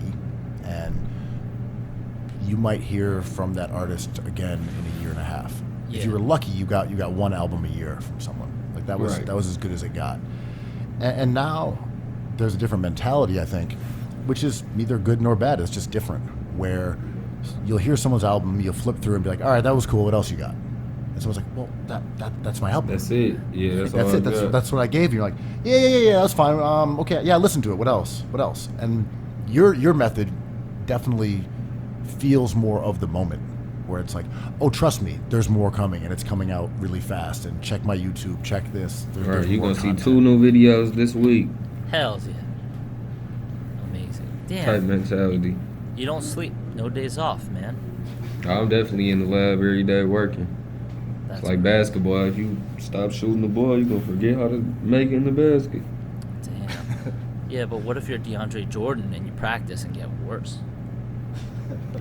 and you might hear from that artist again in a year and a half. If Yeah. you were lucky, you got one album a year from someone. Like that was Right. that was as good as it got. And now there's a different mentality, I think, which is neither good nor bad. It's just different. Where you'll hear someone's album, you'll flip through and be like, all right, that was cool. What else you got? And someone's like, well, that's my album. That's it. Yeah, that's That's all it. I got. That's what I gave you. You're like, yeah, that's fine. Okay, yeah, listen to it. What else? And your method definitely feels more of the moment, where it's like, oh, trust me, there's more coming, and it's coming out really fast. And check my YouTube. Check this. Right, you're more gonna see content. 2 new videos this week. Hells yeah. Amazing. Type Damn. mentality. You don't sleep. No days off, man. I'm definitely in the lab every day working. That's It's like basketball. If you stop shooting the ball, you're gonna forget how to make it in the basket. Damn. Yeah, but what if you're DeAndre Jordan and you practice and get worse?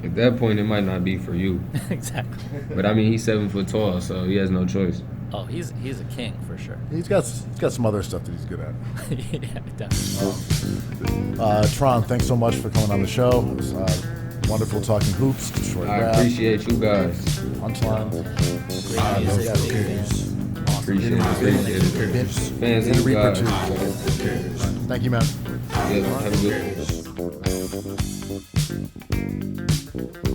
At that point, it might not be for you. Exactly. But I mean, he's 7 foot tall, so he has no choice. Oh, he's a king for sure. He's got some other stuff that he's good at. Yeah, definitely. Tron, thanks so much for coming on the show. It was wonderful talking hoops. Detroit I rap, appreciate you guys. punchline. Great music, love big fan. cookies. Awesome. Appreciate it. Bit, Fans bit of of you Reaper guys. too. I love cookies. Thank you, man. Yeah, have a good one. Cookies.